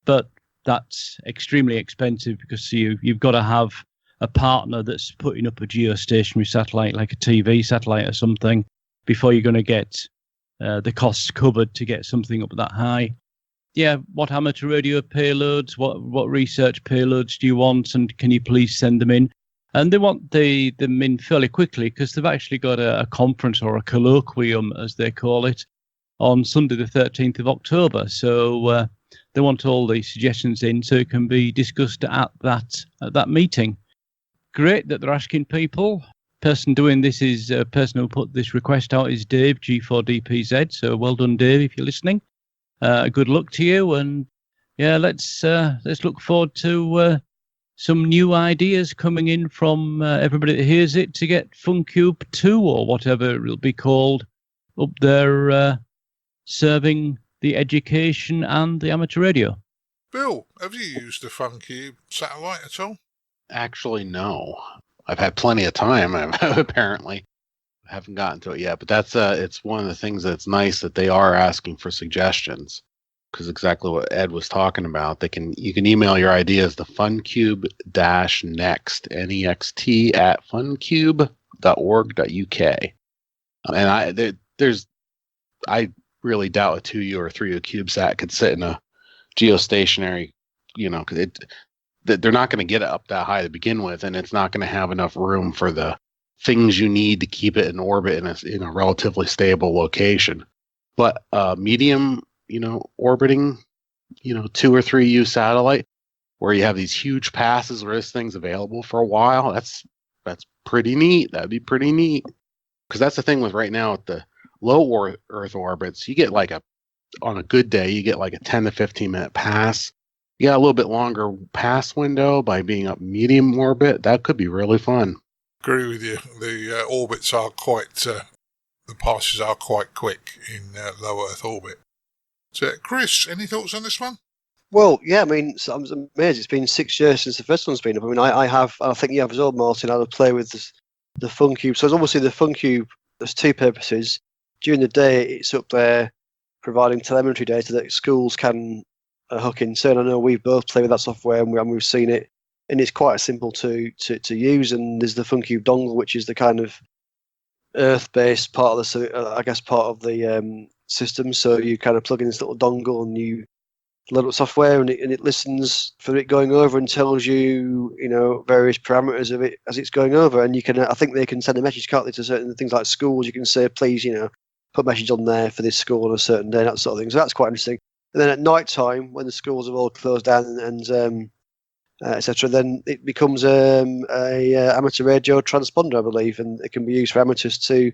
But that's extremely expensive because you've got to have a partner that's putting up a geostationary satellite, like a TV satellite or something, before you're going to get the costs covered to get something up that high. Yeah, what amateur radio payloads, what research payloads do you want, and can you please send them in? And they want them in fairly quickly because they've actually got a conference or a colloquium, as they call it, on Sunday the 13th of October. So they want all the suggestions in so it can be discussed at that meeting. Great that they're asking people. Person doing this is a person who put this request out is Dave, G4DPZ. So well done, Dave, if you're listening. Good luck to you. And yeah, let's look forward to some new ideas coming in from everybody that hears it to get FUNcube 2 or whatever it'll be called up there serving the education and the amateur radio. Bill, have you used the FUNcube satellite at all? Actually, no. I've had plenty of time, apparently. I haven't gotten to it yet, but that's it's one of the things that's nice that they are asking for suggestions. Because exactly what Ed was talking about, you can email your ideas to funcube-next, NEXT, at funcube.org.uk. And I really doubt a 2U or 3U CubeSat could sit in a geostationary, because they're not going to get it up that high to begin with, and it's not going to have enough room for the things you need to keep it in orbit in a relatively stable location. But medium, orbiting, 2 or 3U satellite, where you have these huge passes where this thing's available for a while, that's pretty neat. That'd be pretty neat. Because that's the thing with right now at the low Earth orbits, you get on a good day, you get like a 10 to 15 minute pass. You got a little bit longer pass window by being up medium orbit. That could be really fun. Agree with you. The orbits are the passes are quite quick in low Earth orbit. So, Chris, any thoughts on this one? Well, yeah, I mean, so I'm amazed. It's been 6 years since the first one's been up. I mean, I think you have as well, Martin, had a play with the FUNcube. So, obviously, the FUNcube, there's two purposes. During the day, it's up there providing telemetry data that schools can hook into. And I know we've both played with that software and we've seen it. And it's quite simple to use. And there's the FUNcube dongle, which is the kind of Earth-based part of the system. So you kind of plug in this little dongle and you load up software, and it listens for it going over and tells you, various parameters of it as it's going over. And you can, I think they can send a message, can't they, to certain things like schools. You can say, please, put a message on there for this school on a certain day, that sort of thing. So that's quite interesting. And then at night time, when the schools have all closed down and etc., then it becomes a amateur radio transponder, I believe, and it can be used for amateurs to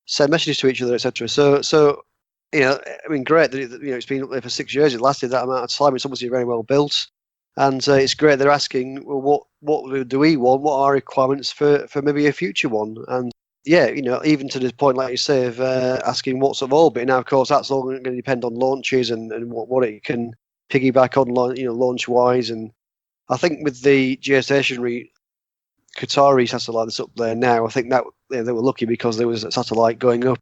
send messages to each other, etc. So I mean, great that it's been up there for 6 years. It lasted that amount of time. It's obviously very well built, and it's great they're asking, well, what do we want? What are requirements for maybe a future one? And yeah, even to the point, like you say, of asking what sort of orbit. Now, of course, that's all going to depend on launches and what it can piggyback on, launch wise. And I think with the geostationary Qatari satellite that's up there now, I think that they were lucky because there was a satellite going up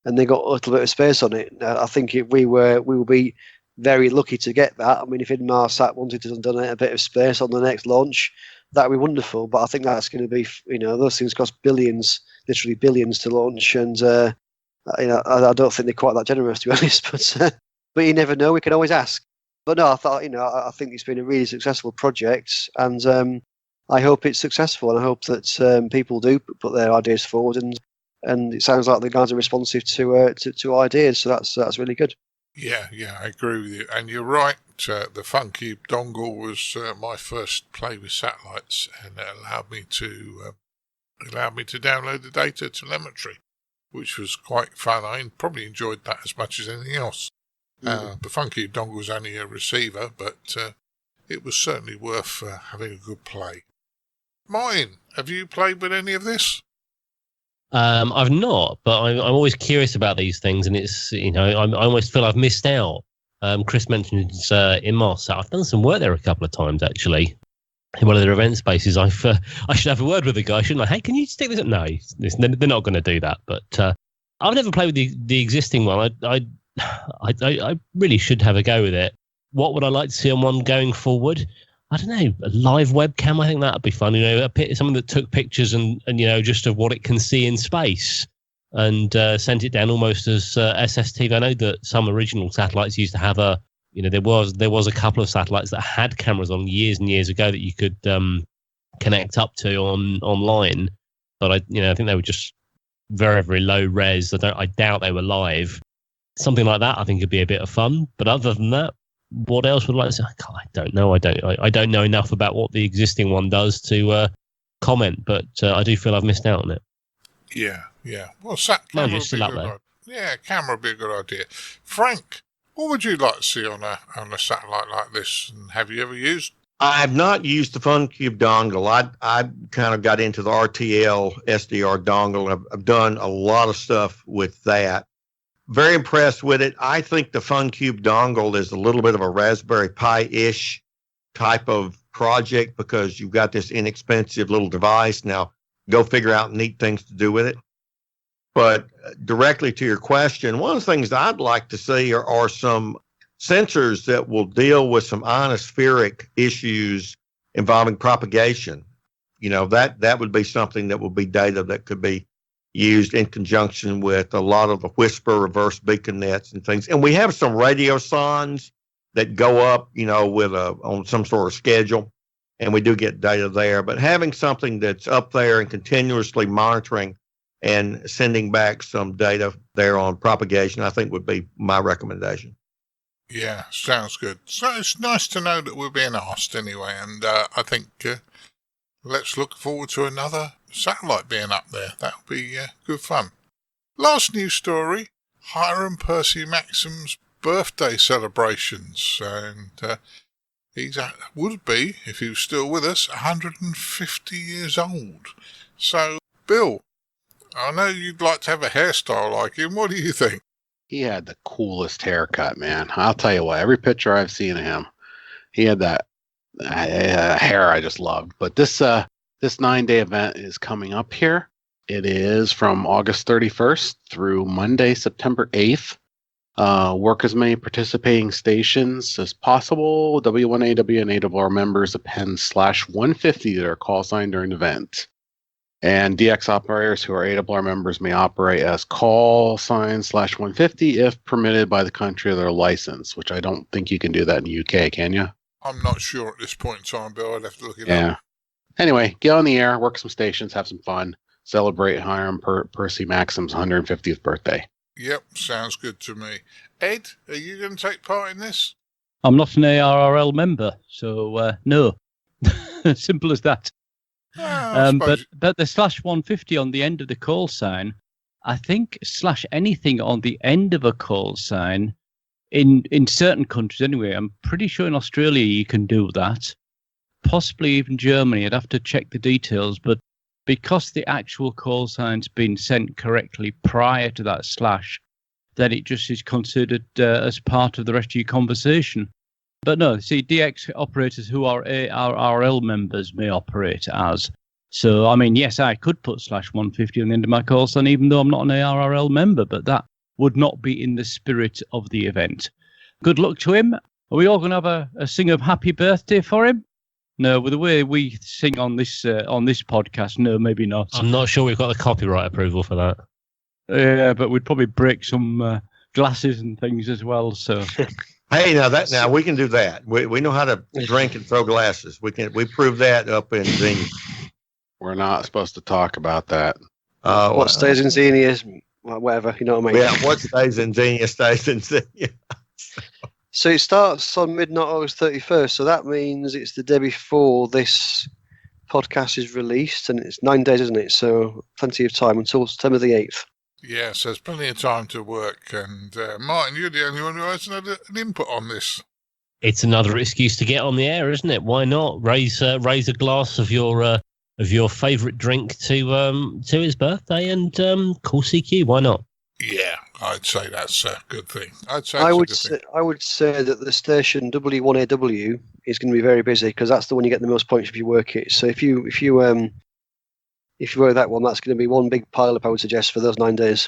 and they got a little bit of space on it. I think we will be very lucky to get that. I mean, if Inmarsat wanted to donate a bit of space on the next launch, that would be wonderful. But I think that's going to be, those things cost billions, literally billions to launch. And, I don't think they're quite that generous, to be honest. But But you never know. We can always ask. But no, I thought, I think it's been a really successful project, and I hope it's successful, and I hope that people do put their ideas forward, and it sounds like the guys are responsive to ideas, so that's really good. Yeah, I agree with you. And you're right, the FUNcube dongle was my first play with satellites, and it allowed me to download the data telemetry, which was quite fun. I probably enjoyed that as much as anything else. The FUNcube dongle was only a receiver, but it was certainly worth having a good play. Mine, have you played with any of this? I've not, but I'm always curious about these things, and it's I almost feel I've missed out. Chris mentioned in Moss. I've done some work there a couple of times actually. In one of their event spaces, I should have a word with the guy, shouldn't I? Hey, can you stick this up? No, they're not going to do that. But I've never played with the existing one. I really should have a go with it. What would I like to see on one going forward? I don't know, a live webcam. I think that'd be fun. Something that took pictures and just of what it can see in space, and sent it down almost as SSTV. I know that some original satellites used to have there was a couple of satellites that had cameras on years and years ago that you could connect up to online, but I think they were just very, very low res. I doubt they were live. Something like that I think would be a bit of fun. But other than that, what else would I like to say? I don't know. I don't know enough about what the existing one does to comment, but I do feel I've missed out on it. Yeah. Well, camera would be a good idea. Yeah, camera would be a good idea. Frank, what would you like to see on a satellite like this? And have you ever used? I have not used the FUNcube dongle. I kind of got into the RTL SDR dongle. I've done a lot of stuff with that. Very impressed with it. I think the FUNcube dongle is a little bit of a Raspberry Pi-ish type of project because you've got this inexpensive little device. Now, go figure out neat things to do with it. But directly to your question, one of the things I'd like to see are some sensors that will deal with some ionospheric issues involving propagation. That would be something that would be data that could be used in conjunction with a lot of the whisper reverse beacon nets and things. And we have some radio sondes that go up, on some sort of schedule, and we do get data there. But having something that's up there and continuously monitoring and sending back some data there on propagation, I think would be my recommendation. Yeah, sounds good. So it's nice to know that we're being asked anyway, and I think let's look forward to another satellite being up there. That'll be good fun. Last news story, Hiram Percy Maxim's birthday celebrations, and would be, if he was still with us, 150 years old. So, Bill, I know you'd like to have a hairstyle like him. What do you think? He had the coolest haircut, man. I'll tell you what, every picture I've seen of him, he had that hair I just loved. But this 9-day event is coming up here. It is from August 31st through Monday, September 8th. Work as many participating stations as possible. W1AW and AWR members append /150 to their call sign during the event. And DX operators who are AWR members may operate as call sign /150 if permitted by the country of their license, which I don't think you can do that in the UK, can you? I'm not sure at this point in time, Bill. I'd have to look it up. Anyway, get on the air, work some stations, have some fun, celebrate Hiram Percy Maxim's 150th birthday. Yep, sounds good to me. Ed, are you going to take part in this? I'm not an ARRL member, so no. Simple as that. But the /150 on the end of the call sign, I think /anything on the end of a call sign, in certain countries anyway, I'm pretty sure in Australia you can do that. Possibly even Germany. I'd have to check the details, but because the actual call sign's been sent correctly prior to that /, then it just is considered as part of the rest of your conversation. But no, see, DX operators who are ARRL members may operate as. So, I mean, yes, I could put /150 on the end of my call sign, even though I'm not an ARRL member, but that would not be in the spirit of the event. Good luck to him. Are we all going to have a sing of happy birthday for him? No, with the way we sing on this podcast, no, maybe not. I'm not sure we've got the copyright approval for that. Yeah, but we'd probably break some glasses and things as well. So, hey, now we can do that. We know how to drink and throw glasses. We proved that up in Xenia. We're not supposed to talk about that. What stays in Xenia is whatever, you know what I mean? Yeah, what stays in Xenia stays in Xenia. So it starts on midnight August 31st. So that means it's the day before this podcast is released, and it's 9 days, isn't it? So plenty of time until September the 8th. Yes, there's plenty of time to work. And Martin, you're the only one who has an input on this. It's another excuse to get on the air, isn't it? Why not raise a glass of your favourite drink to his birthday and call CQ? Why not? Yeah, I'd say that's a good thing. I would say that the station W1AW is going to be very busy because that's the one you get the most points if you work it. So if you work that one, that's going to be one big pile up, I would suggest, for those 9 days.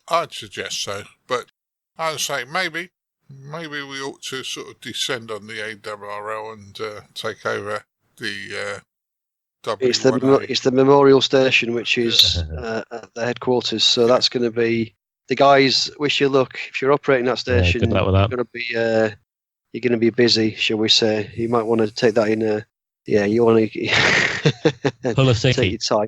I'd suggest so, but I would say maybe we ought to sort of descend on the AWRL and take over the W1A. It's the Memorial Station, which is at the headquarters. So that's going to be the guys. Wish you luck if you're operating that station. Good luck with that. You're going to be busy, shall we say? You might want to take that in. You want to pull a take your time.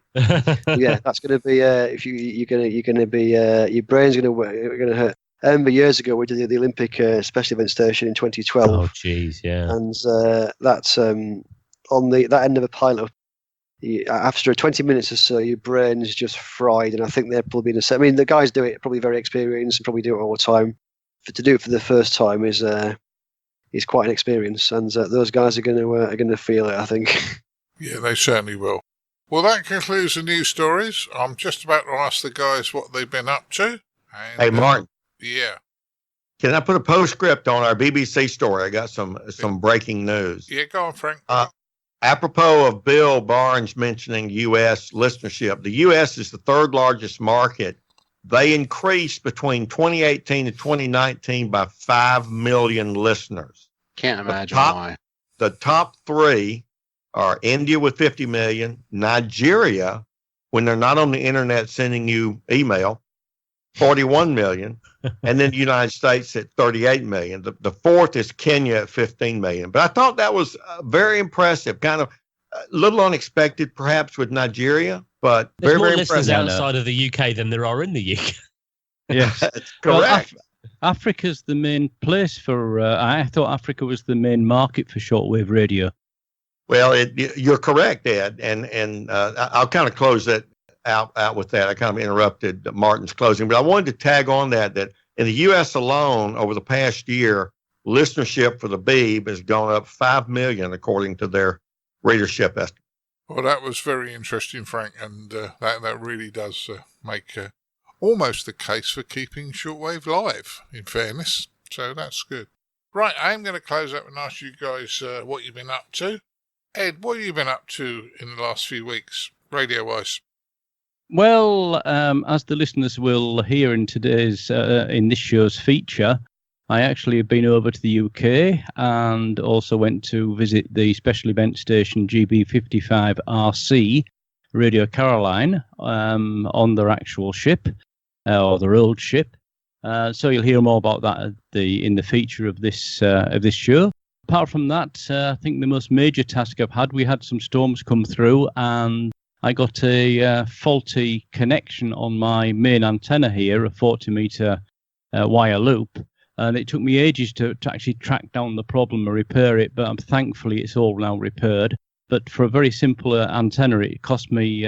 Yeah, that's going to be if you're going to be your brain's going to hurt. I remember years ago we did the Olympic special event station in 2012. Oh, jeez, yeah. And that's on that end of a pilot. After 20 minutes or so, your brain is just fried, and I think they're probably in the same. I mean, the guys do it probably very experienced and probably do it all the time. To do it for the first time is quite an experience, and those guys are going to feel it, I think. Yeah, they certainly will. Well, that concludes the news stories. I'm just about to ask the guys what they've been up to. And, hey, Martin. Yeah. Can I put a postscript on our BBC story? I got some breaking news. Yeah, go on, Frank. Apropos of Bill Barnes mentioning U.S. listenership, the U.S. is the third largest market. They increased between 2018 and 2019 by 5 million listeners. Can't imagine why. The top three are India with 50 million, Nigeria, when they're not on the internet sending you email, 41 million, and then the United States at 38 million. The fourth is Kenya at 15 million. But I thought that was very impressive, kind of a little unexpected perhaps with Nigeria, but There's very, more very listeners impressive. outside of the UK than there are in the UK. Yes, Correct. Well, Africa's the main place for. I thought Africa was the main market for shortwave radio. Well, you're correct, Ed, and I'll kind of close that out with that. I kind of interrupted Martin's closing, but I wanted to tag on that in the U.S. alone, over the past year, listenership for the Beeb has gone up 5 million, according to their readership estimate. Well, that was very interesting, Frank, and that really does make almost the case for keeping shortwave live, in fairness. So that's good. Right, I'm going to close up and ask you guys what you've been up to. Ed, what have you been up to in the last few weeks, radio-wise? Well, as the listeners will hear in this show's feature, I actually have been over to the UK and also went to visit the special event station GB55RC, Radio Caroline, on their actual ship, or their old ship. So you'll hear more about that in the feature of this show. Apart from that, I think the most major task I've had, we had some storms come through, and I got a faulty connection on my main antenna here, a 40-meter wire loop, and it took me ages to actually track down the problem and repair it, but thankfully it's all now repaired. But for a very simple antenna, it cost me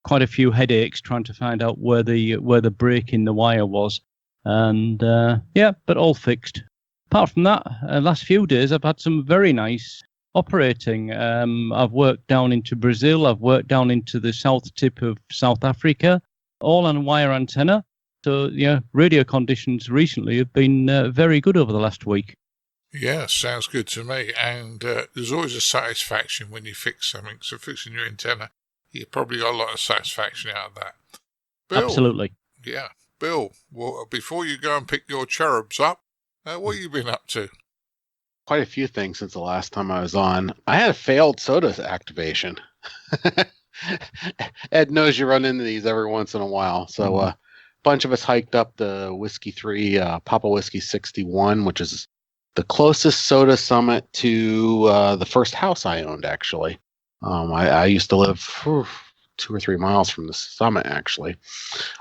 quite a few headaches trying to find out where the break in the wire was, and but all fixed. Apart from that, last few days I've had some very nice operating. I've worked down into Brazil. I've worked down into the south tip of South Africa, all on wire antenna. So, radio conditions recently have been very good over the last week. Yeah, sounds good to me. And there's always a satisfaction when you fix something. So fixing your antenna, you probably got a lot of satisfaction out of that. Bill, absolutely. Yeah. Bill, well, before you go and pick your cherubs up, what have you been up to? Quite a few things since the last time I was on. I had a failed soda activation. Ed knows you run into these every once in a while. So bunch of us hiked up the Whiskey 3 Papa Whiskey 61, which is the closest soda summit to the first house I owned, actually. I used to live 2 or 3 miles from the summit, actually.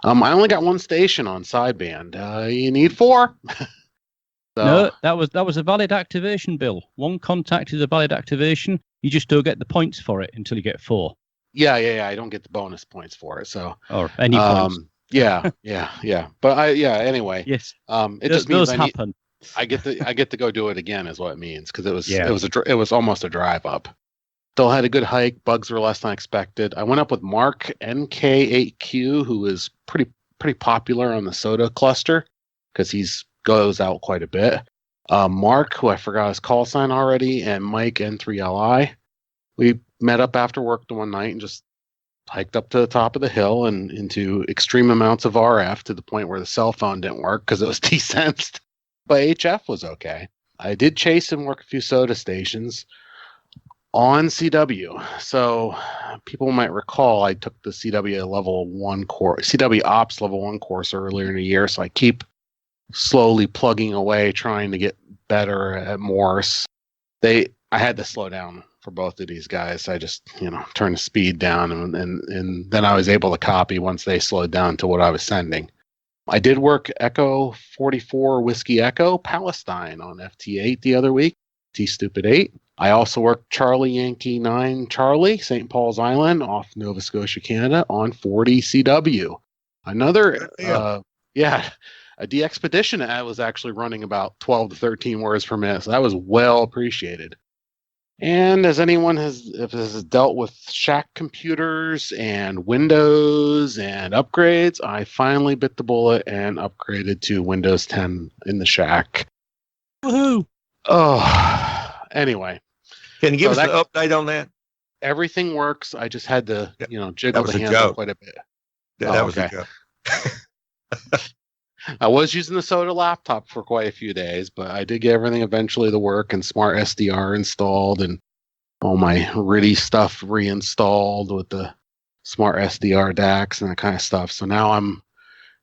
I only got one station on sideband. You need 4. So, no, that was a valid activation, Bill. 1 contact is a valid activation. You just don't get the points for it until you get 4. Yeah. I don't get the bonus points for it. So, or any points. Yeah. But anyway. Yes. It just means those happen. I get to go do it again, is what it means, because it was almost a drive up. Still had a good hike. Bugs were less than expected. I went up with Mark NK8Q, who is pretty popular on the soda cluster because he's goes out quite a bit. Mark, who I forgot his call sign already, and Mike N3LI. We met up after work the one night and just hiked up to the top of the hill and into extreme amounts of RF to the point where the cell phone didn't work because it was desensed. But HF was okay. I did chase and work a few soda stations on CW. So people might recall I took the CW level 1 course, CW Ops level 1 course earlier in the year. So I keep slowly plugging away, trying to get better at Morse. I had to slow down for both of these guys. I just, turned the speed down and then I was able to copy once they slowed down to what I was sending. I did work Echo 44 Whiskey Echo Palestine on FT8 the other week, T-Stupid 8. I also worked Charlie Yankee 9 Charlie, St. Paul's Island off Nova Scotia, Canada on 40 CW. Another, a de-expedition ad was actually running about 12 to 13 words per minute, so that was well appreciated. And as anyone has dealt with shack computers and Windows and upgrades, I finally bit the bullet and upgraded to Windows 10 in the shack. Woohoo! Oh, anyway. Can you give us an update on that? Everything works. I just had to, jiggle the handle quite a bit. That was a joke. I was using the Soda laptop for quite a few days, but I did get everything eventually to work and Smart SDR installed and all my RIDI stuff reinstalled with the Smart SDR DACs and that kind of stuff. So now I'm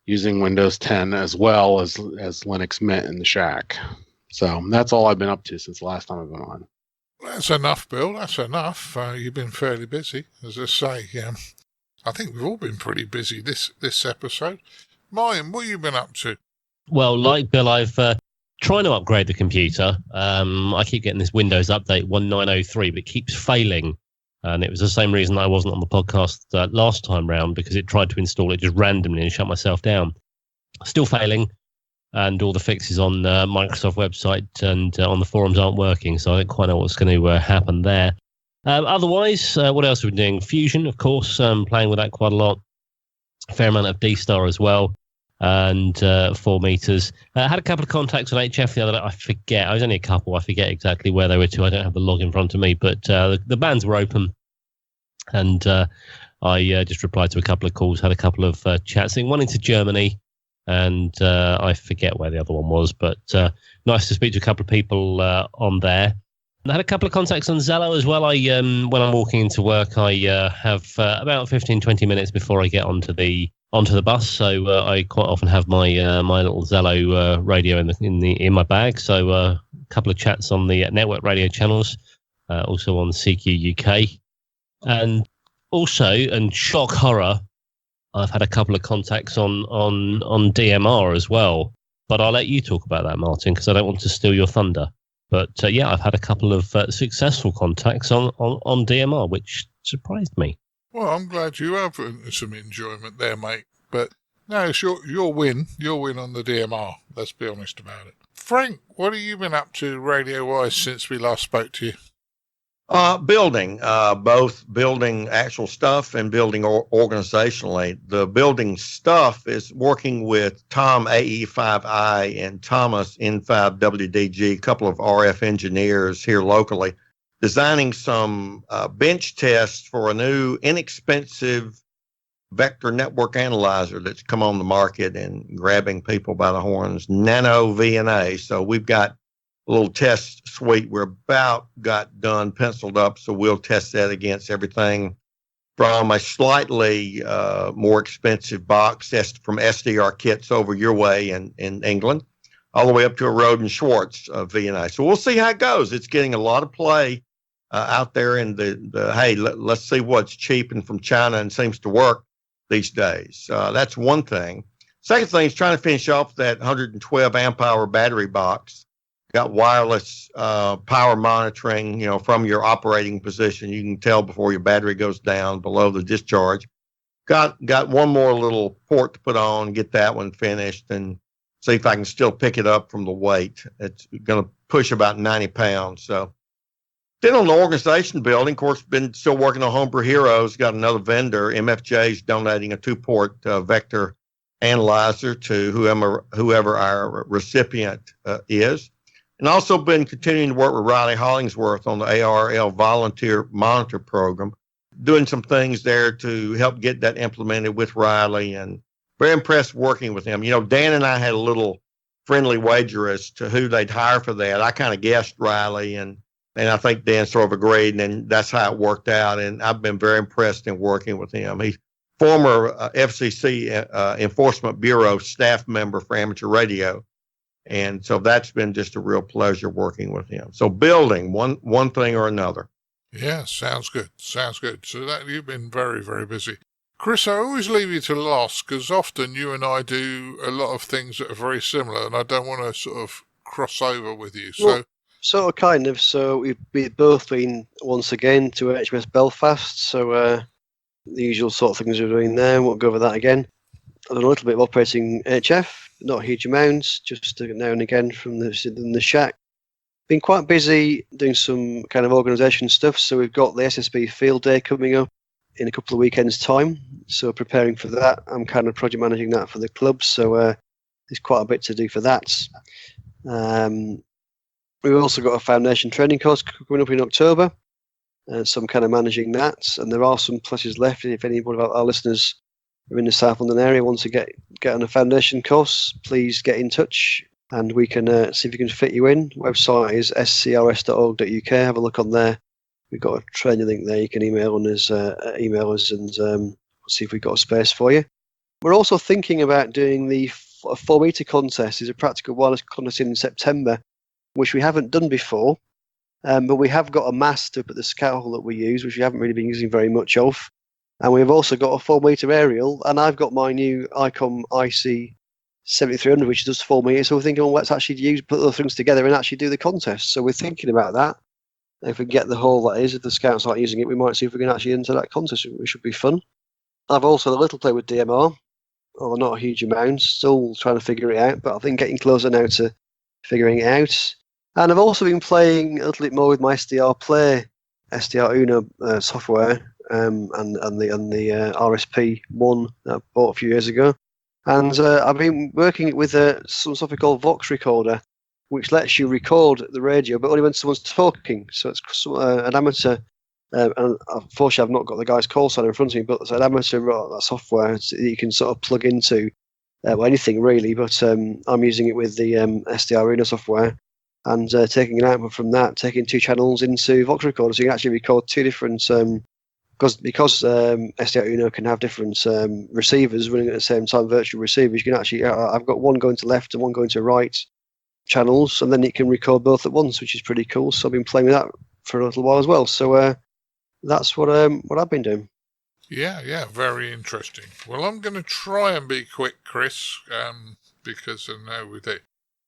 using Windows 10 as well as Linux Mint in the shack. So that's all I've been up to since the last time I've been on. That's enough, Bill. That's enough. You've been fairly busy, as I say. I think we've all been pretty busy this episode. Martin, what have you been up to? Well, like Bill, I've trying to upgrade the computer. I keep getting this Windows update 1903, but it keeps failing. And it was the same reason I wasn't on the podcast last time round, because it tried to install it just randomly and shut myself down. Still failing. And all the fixes on Microsoft website and on the forums aren't working. So I don't quite know what's going to happen there. Otherwise, what else have we been doing? Fusion, of course, playing with that quite a lot. A fair amount of D-Star as well, and 4 meters. I had a couple of contacts on HF the other day. I forget. I was only a couple. I forget exactly where they were to. I don't have the log in front of me, but the bands were open, and I just replied to a couple of calls, had a couple of chats. One into Germany, and I forget where the other one was, but nice to speak to a couple of people on there. I had a couple of contacts on Zello as well. When I'm walking into work, I have about 15-20 minutes before I get onto the bus. So I quite often have my my little Zello radio in my bag. So a couple of chats on the network radio channels, also on CQ UK, and also, and shock horror, I've had a couple of contacts on DMR as well. But I'll let you talk about that, Martin, because I don't want to steal your thunder. But I've had a couple of successful contacts on DMR, which surprised me. Well, I'm glad you have some enjoyment there, mate. But no, it's your win. Your win on the DMR. Let's be honest about it. Frank, what have you been up to radio-wise since we last spoke to you? Building, both building actual stuff and building organizationally. The building stuff is working with Tom AE5I and Thomas N5WDG, a couple of RF engineers here locally, designing some bench tests for a new inexpensive vector network analyzer that's come on the market and grabbing people by the horns, Nano VNA. So we've got a little test suite we're about got done, penciled up, so we'll test that against everything from a slightly more expensive box from SDR Kits over your way in England, all the way up to a Roden Schwartz VNA. So we'll see how it goes. It's getting a lot of play out there in the hey, let's see what's cheap and from China and seems to work these days. That's one thing. Second thing is trying to finish off that 112 amp hour battery box. Got wireless power monitoring, from your operating position. You can tell before your battery goes down below the discharge. Got one more little port to put on, get that one finished, and see if I can still pick it up from the weight. It's going to push about 90 pounds. So then on the organization building, of course, been still working on Homebrew Heroes. Got another vendor, MFJ's donating a 2-port vector analyzer to whoever our recipient is. And also been continuing to work with Riley Hollingsworth on the ARL volunteer monitor program, doing some things there to help get that implemented with Riley, and very impressed working with him. Dan and I had a little friendly wager as to who they'd hire for that. I kind of guessed Riley, and I think Dan sort of agreed, and that's how it worked out. And I've been very impressed in working with him. He's former FCC Enforcement Bureau staff member for amateur radio. And so that's been just a real pleasure working with him. So building one thing or another. Yeah, sounds good. Sounds good. So that you've been very, very busy. Chris, I always leave you to last because often you and I do a lot of things that are very similar, and I don't want to sort of cross over with you. Well, sort of, kind of. So we've both been once again to HMS Belfast. So the usual sort of things we're doing there. Won't go over that again. I've done a little bit of operating HF, not huge amounts, just now and again from the shack. Been quite busy doing some kind of organisation stuff. So we've got the SSB field day coming up in a couple of weekends' time. So preparing for that. I'm kind of project managing that for the club. So there's quite a bit to do for that. We've also got a foundation training course coming up in October. So I'm kind of managing that. And there are some places left. If anybody of our listeners are in the South London area, want to get on a foundation course, please get in touch and we can see if we can fit you in. Website is scrs.org.uk. Have a look on there. We've got a training link there. You can email us and see if we've got a space for you. We're also thinking about doing the 4-meter contest. It's a practical wireless contest in September, which we haven't done before. But we have got a mast up at the scout hall that we use, which we haven't really been using very much of. And we've also got a 4-meter aerial, and I've got my new ICOM IC 7300, which does 4 meters. So we're thinking, well, let's actually put those things together and actually do the contest. So we're thinking about that. If we can get the hole, that is, if the scouts aren't using it, we might see if we can actually enter that contest, which should be fun. I've also a little play with DMR, although not a huge amount. Still trying to figure it out, but I think getting closer now to figuring it out. And I've also been playing a little bit more with my SDR Play, SDR Uno software, and the RSP1 that I bought a few years ago. And I've been working with some software called Vox Recorder, which lets you record the radio, but only when someone's talking. So it's an amateur, and unfortunately I've not got the guy's call sign in front of me, but it's an amateur software that you can sort of plug into anything really, but I'm using it with the SDR Uno software and taking an output from that, taking 2 channels into Vox Recorder, so you can actually record 2 different, because SDR Uno can have different receivers running at the same time, virtual receivers. You can actually, I've got one going to left and one going to right channels, and then it can record both at once, which is pretty cool. So I've been playing with that for a little while as well. So that's what I've been doing. Yeah, very interesting. Well, I'm going to try and be quick, Chris, because I know we do.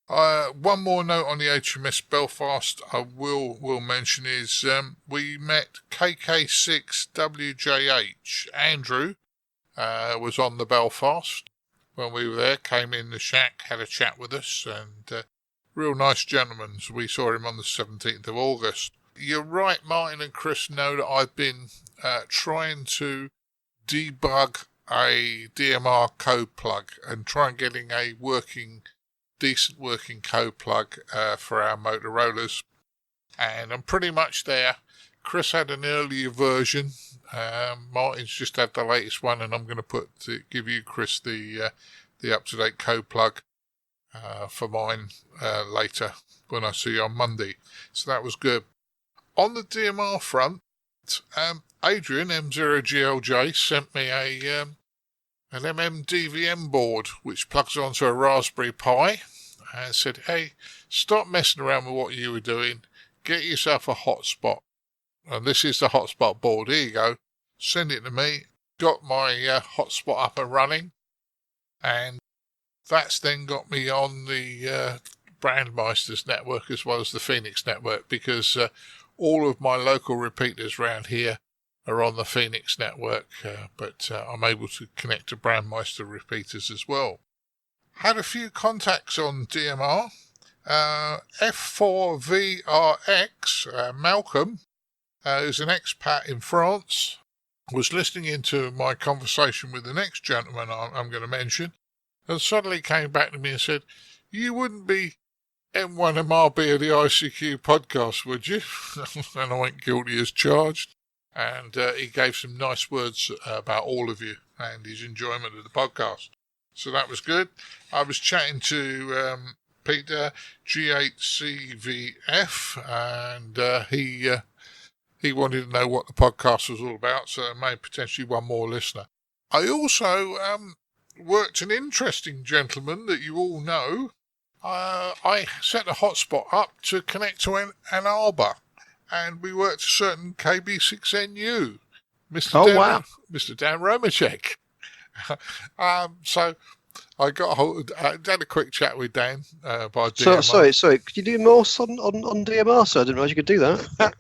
One more note on the HMS Belfast I will mention is we met KK6WJH. Andrew was on the Belfast when we were there, came in the shack, had a chat with us, and real nice gentleman. So we saw him on the 17th of August. You're right, Martin and Chris know that I've been trying to debug a DMR code plug and try and getting a decent working code plug for our Motorola's, and I'm pretty much there. Chris had an earlier version. Martin's just had the latest one, and I'm going to give you, Chris, the up-to-date code plug for mine later when I see you on Monday. So that was good. On the DMR front, Adrian M0GLJ sent me an MMDVM board which plugs onto a Raspberry Pi and said, hey, stop messing around with what you were doing. Get yourself a hotspot. And this is the hotspot board. Here you go. Send it to me. Got my hotspot up and running. And that's then got me on the Brandmeisters network as well as the Phoenix network, because all of my local repeaters around here are on the Phoenix network, but I'm able to connect to Brandmeister repeaters as well. Had a few contacts on DMR. F4VRX, Malcolm, who's an expat in France, was listening into my conversation with the next gentleman I'm going to mention, and suddenly came back to me and said, you wouldn't be M1MRB of the ICQ podcast, would you? And I went guilty as charged. And he gave some nice words about all of you and his enjoyment of the podcast. So that was good. I was chatting to Peter G8CVF, and he wanted to know what the podcast was all about, so it made potentially one more listener. I also worked an interesting gentleman that you all know. I set a hotspot up to connect to Ann Arbor, and we worked a certain KB6NU, Mr. Dan Romacek. So I got had a quick chat with Dan by DMR. Sorry, could you do more on DMR? So I didn't realise you could do that.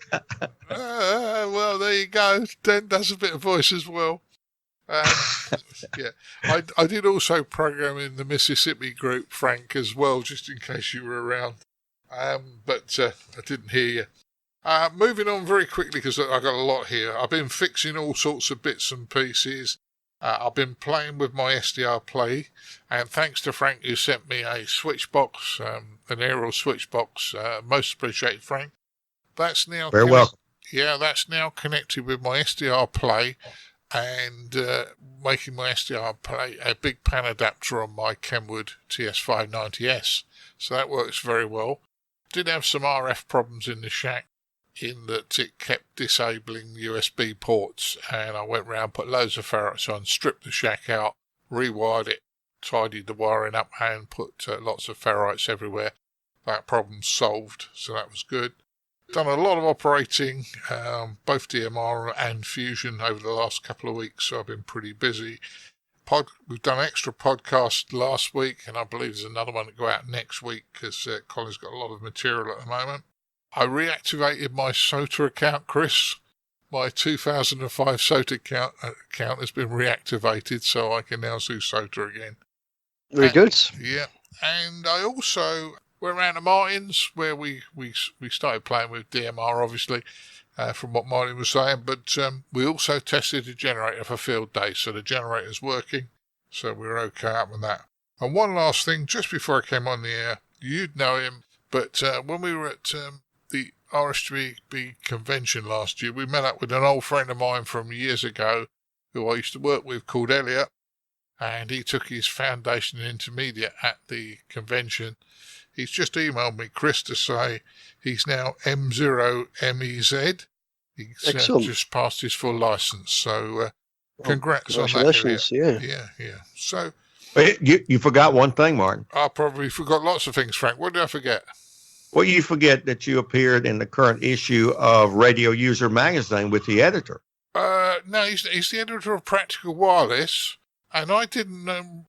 Well, there you go. Dan does a bit of voice as well. Yeah, I did also program in the Mississippi group, Frank, as well, just in case you were around. But I didn't hear you. Moving on very quickly, because I've got a lot here. I've been fixing all sorts of bits and pieces. I've been playing with my SDR Play, and thanks to Frank, who sent me a switch box, an aerial switch box. Most appreciated, Frank. That's now very welcome. Yeah, that's now connected with my SDR Play, and making my SDR Play a big pan adapter on my Kenwood TS590S. So that works very well. Did have some RF problems in the shack, in that it kept disabling USB ports, and I went round, put loads of ferrites on, stripped the shack out, rewired it, tidied the wiring up, and put lots of ferrites everywhere. That problem's solved, so that was good. Done a lot of operating, both DMR and Fusion over the last couple of weeks, so I've been pretty busy. We've done an extra podcast last week, and I believe there's another one to go out next week, because Colin's got a lot of material at the moment. I reactivated my SOTA account, Chris. My 2005 SOTA account has been reactivated, so I can now do SOTA again. Very good. Yeah, and I also went around to Martin's, where we started playing with DMR, obviously, from what Martin was saying, but we also tested the generator for field day, so the generator's working, so we're okay up with that. And one last thing, just before I came on the air, you'd know him, but when we were at the RSGB convention last year, we met up with an old friend of mine from years ago who I used to work with called Elliot, and he took his foundation and intermediate at the convention. He's just emailed me, Chris, to say he's now M0MEZ. He's just passed his full license, so congrats on that. Congratulations, yeah. So you forgot one thing, Martin. I probably forgot lots of things, Frank. What did I forget? Well, you forget that you appeared in the current issue of Radio User magazine with the editor. No, he's the editor of Practical Wireless, and I don't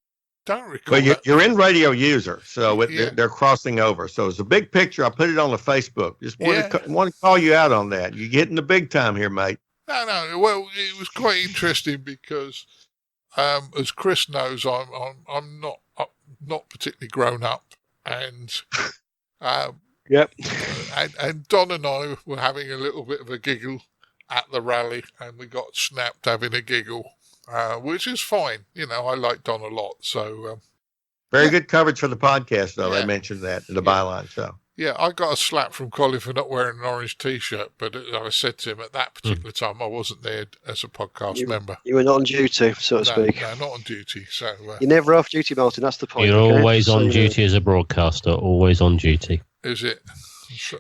recall. Well, you're in Radio User, so they're crossing over. So it's a big picture. I put it on the Facebook. Just want to call you out on that. You're getting the big time here, mate. No. Well, it was quite interesting because, as Chris knows, I'm not particularly grown up, and yep. And Don and I were having a little bit of a giggle at the rally, and we got snapped having a giggle, which is fine. You know, I like Don a lot. So very good coverage for the podcast, though. They mentioned that in the byline. So yeah, I got a slap from Colin for not wearing an orange T-shirt, but I said to him at that particular time I wasn't there as a podcast member. You were not on duty, so to speak. No, not on duty. So you're never off duty, Martin. That's the point. You're always on duty as a broadcaster. Always on duty. Is it?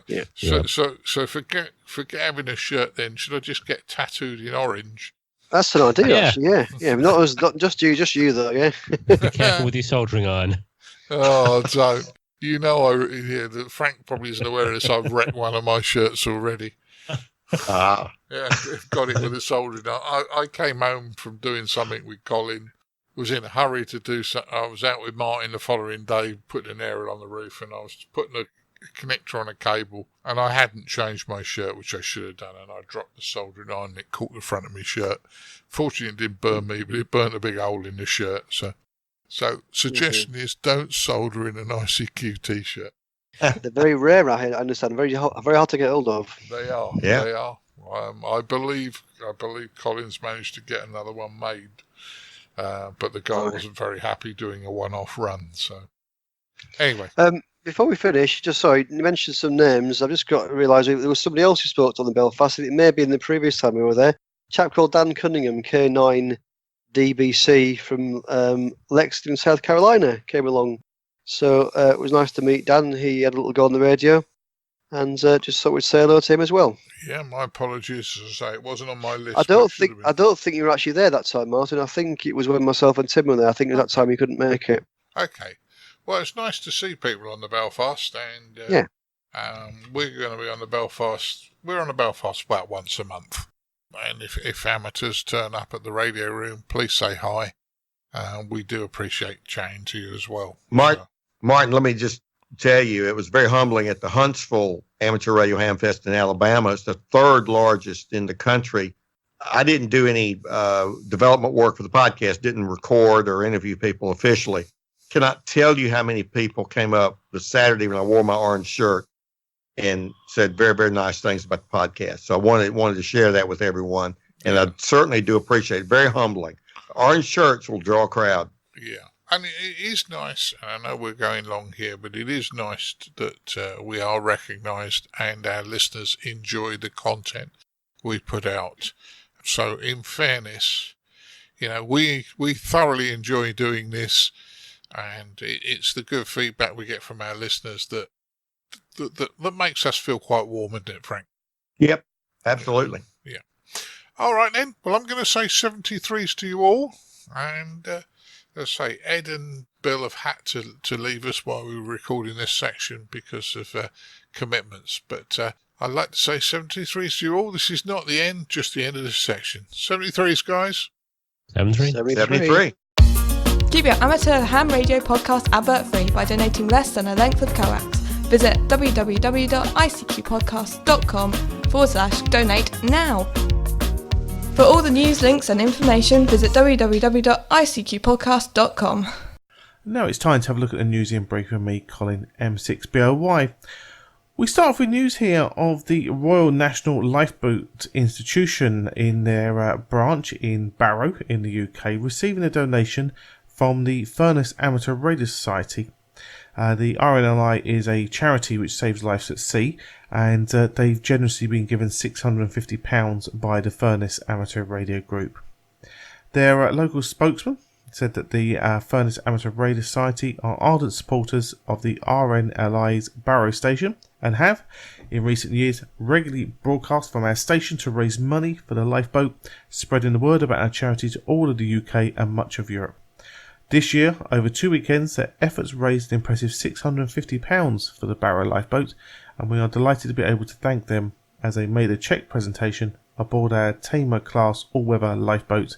Yeah. So forget having a shirt then. Should I just get tattooed in orange? That's an idea, Yeah. actually. Yeah. Not just you though. Yeah. Be careful with your soldering iron. Oh, don't. Frank probably isn't aware of this. I've wrecked one of my shirts already. Ah, Yeah, got it with a soldering iron. I came home from doing something with Colin. Was in a hurry to do something. I was out with Martin the following day, putting an aerial on the roof, and I was putting a connector on a cable, and I hadn't changed my shirt, which I should have done, and I dropped the soldering iron, and it caught the front of my shirt. Fortunately, it didn't burn me, but it burnt a big hole in the shirt. So suggestion is don't solder in an ICQ t-shirt. They're very rare, I understand. Very hard to get hold of. They are. Yeah. They are. I believe Colin's managed to get another one made, but the guy wasn't very happy doing a one-off run. So anyway, before we finish, just sorry, you mentioned some names. I've just got to realise there was somebody else who spoke on the Belfast. It may be in the previous time we were there. A chap called Dan Cunningham, K9 DBC from Lexington, South Carolina, came along. So it was nice to meet Dan. He had a little go on the radio, and just thought we'd say hello to him as well. yeah, my apologies. As I say, it wasn't on my list. I but it don't should think have been. you were actually there that time, Martin. I think it was when myself and Tim were there. I think it was that time you couldn't make it. Okay. Well, it's nice to see people on the Belfast, and Yeah. we're going to be on the Belfast. We're on the Belfast about once a month, and if amateurs turn up at the radio room, please say hi. We do appreciate chatting to you as well. Martin, let me just tell you, it was very humbling at the Huntsville Amateur Radio Hamfest in Alabama. It's the third largest in the country. I didn't do any development work for the podcast, didn't record or interview people officially. Cannot tell you how many people came up the Saturday when I wore my orange shirt and said very, very nice things about the podcast. So I wanted to share that with everyone, and I certainly do appreciate it. Very humbling. Orange shirts will draw a crowd. Yeah. And it is nice, and I know we're going long here, but it is nice that we are recognised and our listeners enjoy the content we put out. So in fairness, we thoroughly enjoy doing this, and it's the good feedback we get from our listeners that makes us feel quite warm, isn't it, Frank? Yep, absolutely. Yeah. All right, then. Well, I'm going to say 73s to you all, and let's say Ed and Bill have had to leave us while we were recording this section because of commitments. But I'd like to say 73s to you all. This is not the end, just the end of this section. 73s, guys. 73. Keep your amateur ham radio podcast advert free by donating less than a length of coax. Visit www.icqpodcast.com/donate now. For all the news, links and information, visit www.icqpodcast.com. Now it's time to have a look at the news in brief with me, Colin M6BOY. We start off with news here of the Royal National Lifeboat Institution in their branch in Barrow in the UK, receiving a donation from the Furness Amateur Radio Society. The RNLI is a charity which saves lives at sea, and they've generously been given £650 by the Furness Amateur Radio Group. Their local spokesman said that the Furness Amateur Radio Society are ardent supporters of the RNLI's Barrow station and have, in recent years, regularly broadcast from our station to raise money for the lifeboat, spreading the word about our charity to all of the UK and much of Europe. This year, over 2 weekends, their efforts raised an impressive £650 for the Barrow lifeboat, and we are delighted to be able to thank them as they made a check presentation aboard our Tamer class all-weather lifeboat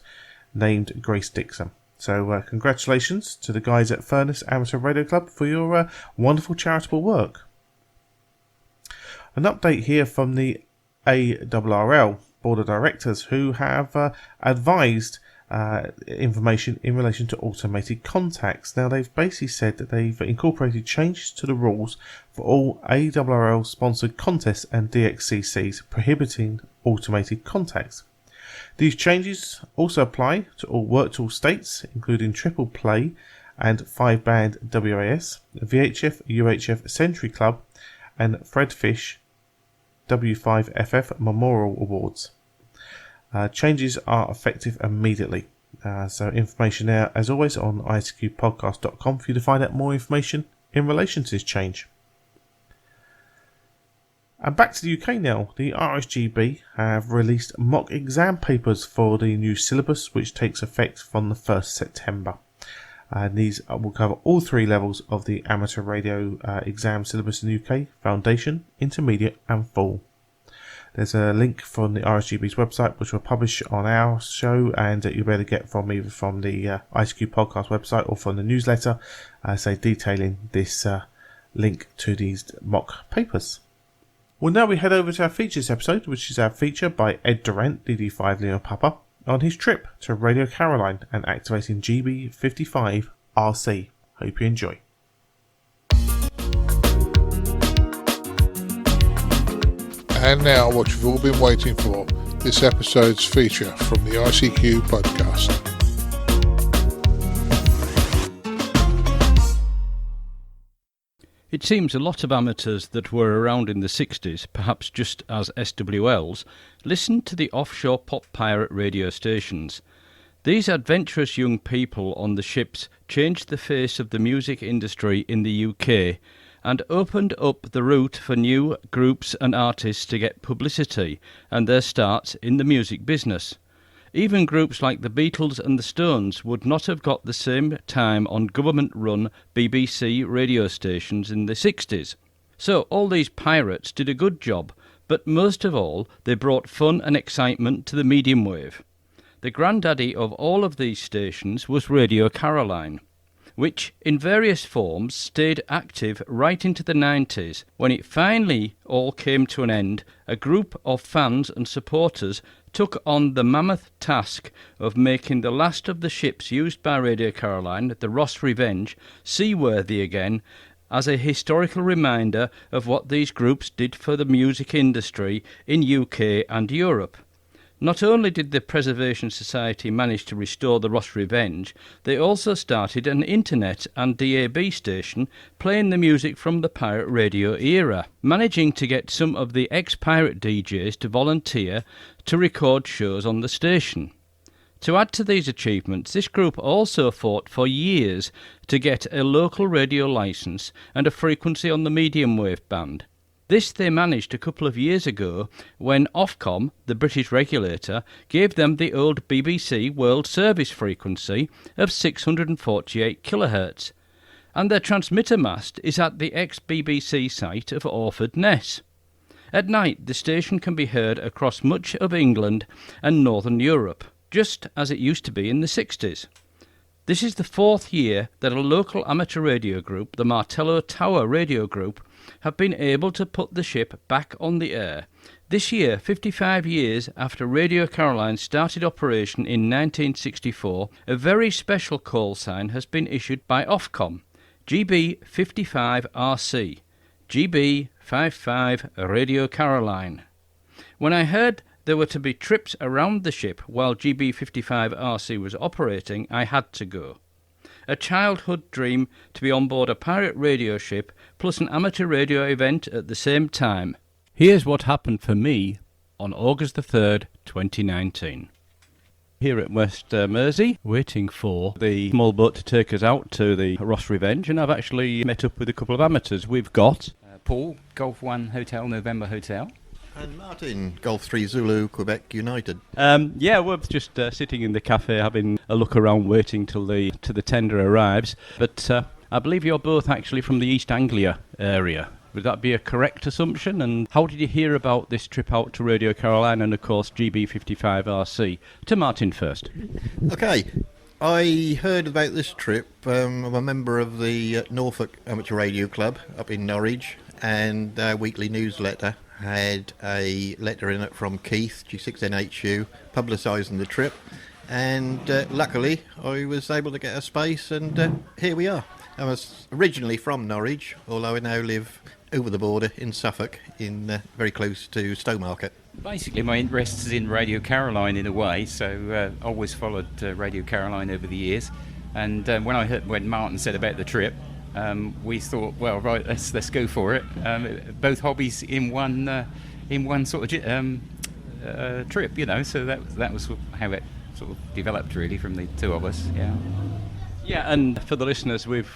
named Grace Dixon. So congratulations to the guys at Furness Amateur Radio Club for your wonderful charitable work. An update here from the ARRL Board of Directors, who have advised information in relation to automated contacts. Now, they've basically said that they've incorporated changes to the rules for all ARRL sponsored contests and DXCCs prohibiting automated contacts. These changes also apply to all work tool states, including triple play and 5-band WAS, VHF, UHF Century Club, and Fredfish W5FF Memorial Awards. Changes are effective immediately. So information there, as always, on icqpodcast.com for you to find out more information in relation to this change. And back to the UK now. The RSGB have released mock exam papers for the new syllabus, which takes effect from the 1st September. And these will cover all 3 levels of the amateur radio exam syllabus in the UK: Foundation, Intermediate and Full. There's a link from the RSGB's website, which we'll publish on our show, and you'll be able to get from either from the ICQ podcast website or from the newsletter, detailing this link to these mock papers. Well, now we head over to our features episode, which is our feature by Ed Durrant DD5LP on his trip to Radio Caroline and activating GB55RC. Hope you enjoy. And now what you've all been waiting for, this episode's feature from the ICQ podcast. It seems a lot of amateurs that were around in the 60s, perhaps just as SWLs, listened to the offshore pop pirate radio stations. These adventurous young people on the ships changed the face of the music industry in the UK and opened up the route for new groups and artists to get publicity and their starts in the music business. Even groups like the Beatles and the Stones would not have got the same time on government-run BBC radio stations in the 60s. So all these pirates did a good job, but most of all they brought fun and excitement to the medium wave. The granddaddy of all of these stations was Radio Caroline, which in various forms stayed active right into the 90s. When it finally all came to an end, a group of fans and supporters took on the mammoth task of making the last of the ships used by Radio Caroline, the Ross Revenge, seaworthy again, as a historical reminder of what these groups did for the music industry in UK and Europe. Not only did the Preservation Society manage to restore the Ross Revenge, they also started an internet and DAB station playing the music from the pirate radio era, managing to get some of the ex-pirate DJs to volunteer to record shows on the station. To add to these achievements, this group also fought for years to get a local radio licence and a frequency on the medium wave band. This they managed a couple of years ago when Ofcom, the British regulator, gave them the old BBC World Service frequency of 648 kHz, and their transmitter mast is at the ex-BBC site of Orford Ness. At night, the station can be heard across much of England and Northern Europe, just as it used to be in the 60s. This is the 4th year that a local amateur radio group, the Martello Tower Radio Group, have been able to put the ship back on the air. This year, 55 years after Radio Caroline started operation in 1964, a very special call sign has been issued by Ofcom, GB55RC, GB55 Radio Caroline. When I heard there were to be trips around the ship while GB55RC was operating, I had to go. A childhood dream to be on board a pirate radio ship plus an amateur radio event at the same time. Here's what happened for me on August the 3rd, 2019. Here at West Mersey, waiting for the small boat to take us out to the Ross Revenge, and I've actually met up with a couple of amateurs. We've got Paul, Golf 1 Hotel, November Hotel. And Martin, Golf 3 Zulu, Quebec United. We're just sitting in the cafe having a look around, waiting till the tender arrives. But I believe you're both actually from the East Anglia area. Would that be a correct assumption? And how did you hear about this trip out to Radio Caroline and, of course, GB55RC? To Martin first. Okay, I heard about this trip. I'm a member of the Norfolk Amateur Radio Club up in Norwich, and their weekly newsletter had a letter in it from Keith, G6NHU, publicising the trip, and luckily I was able to get a space, and here we are. I was originally from Norwich, although I now live over the border in Suffolk, in very close to Stowmarket. Basically, my interest is in Radio Caroline in a way, so I always followed Radio Caroline over the years, and when Martin said about the trip, we thought, well, right, let's go for it. Both hobbies in one sort of trip, you know. So that was how it sort of developed, really, from the two of us. Yeah. Yeah, and for the listeners, we've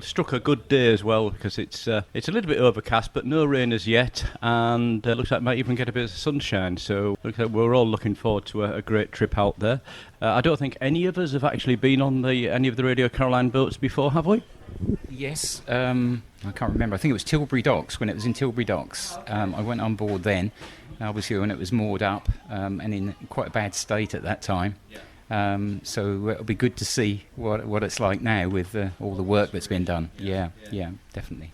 struck a good day as well, because it's a little bit overcast, but no rain as yet, and looks like it might even get a bit of sunshine. So looks like we're all looking forward to a great trip out there. I don't think any of us have actually been on any of the Radio Caroline boats before, have we? Yes, I can't remember. I think it was Tilbury Docks, when it was in Tilbury Docks. I went on board then, obviously when it was moored up and in quite a bad state at that time. So it'll be good to see what it's like now with all the work that's been done. Yeah, definitely.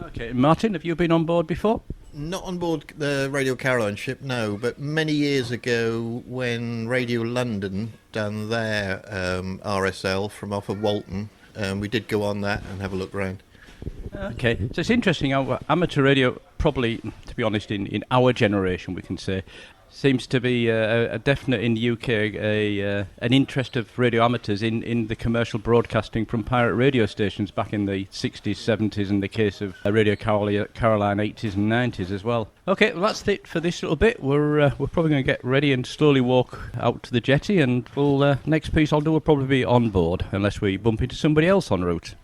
Okay, Martin, have you been on board before? Not on board the Radio Caroline ship, no, but many years ago when Radio London done their RSL from off of Walton, we did go on that and have a look around. Okay, so it's interesting how amateur radio, probably, to be honest, in our generation, we can say, seems to be a definite in the UK an interest of radio amateurs in the commercial broadcasting from pirate radio stations back in the 60s, 70s, in the case of Radio Caroline 80s and 90s as well. Okay, well, that's it for this little bit. We're probably going to get ready and slowly walk out to the jetty, and we'll next piece I'll do will probably be on board, unless we bump into somebody else en route.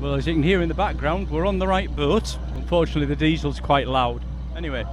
Well, as you can hear in the background, we're on the right boat. Unfortunately, the diesel's quite loud. Anyway.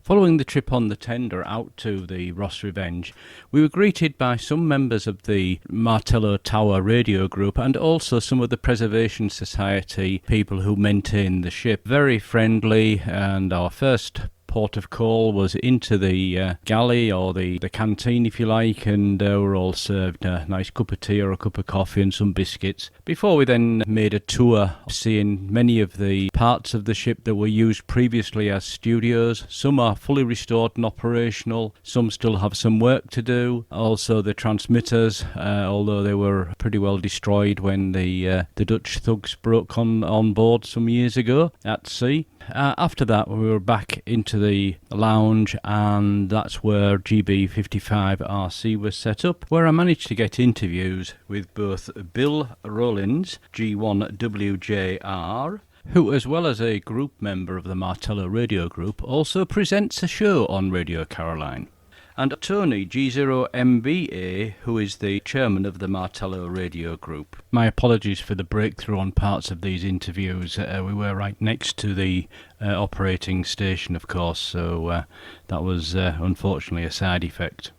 Following the trip on the tender out to the Ross Revenge, we were greeted by some members of the Martello Tower radio group and also some of the Preservation Society people who maintain the ship. Very friendly, and our first port of call was into the galley, or the canteen if you like, and we're all served a nice cup of tea or a cup of coffee and some biscuits, before we then made a tour seeing many of the parts of the ship that were used previously as studios. Some are fully restored and operational, some still have some work to do. Also the transmitters, although they were pretty well destroyed when the Dutch thugs broke on board some years ago at sea. After that, we were back into the lounge, and that's where GB55RC was set up, where I managed to get interviews with both Bill Rollins, G1WJR, who, as well as a group member of the Martello Radio Group, also presents a show on Radio Caroline, and Tony G0MBA, who is the chairman of the Martello Radio Group. My apologies for the breakthrough on parts of these interviews. We were right next to the operating station, of course, so that was unfortunately a side effect.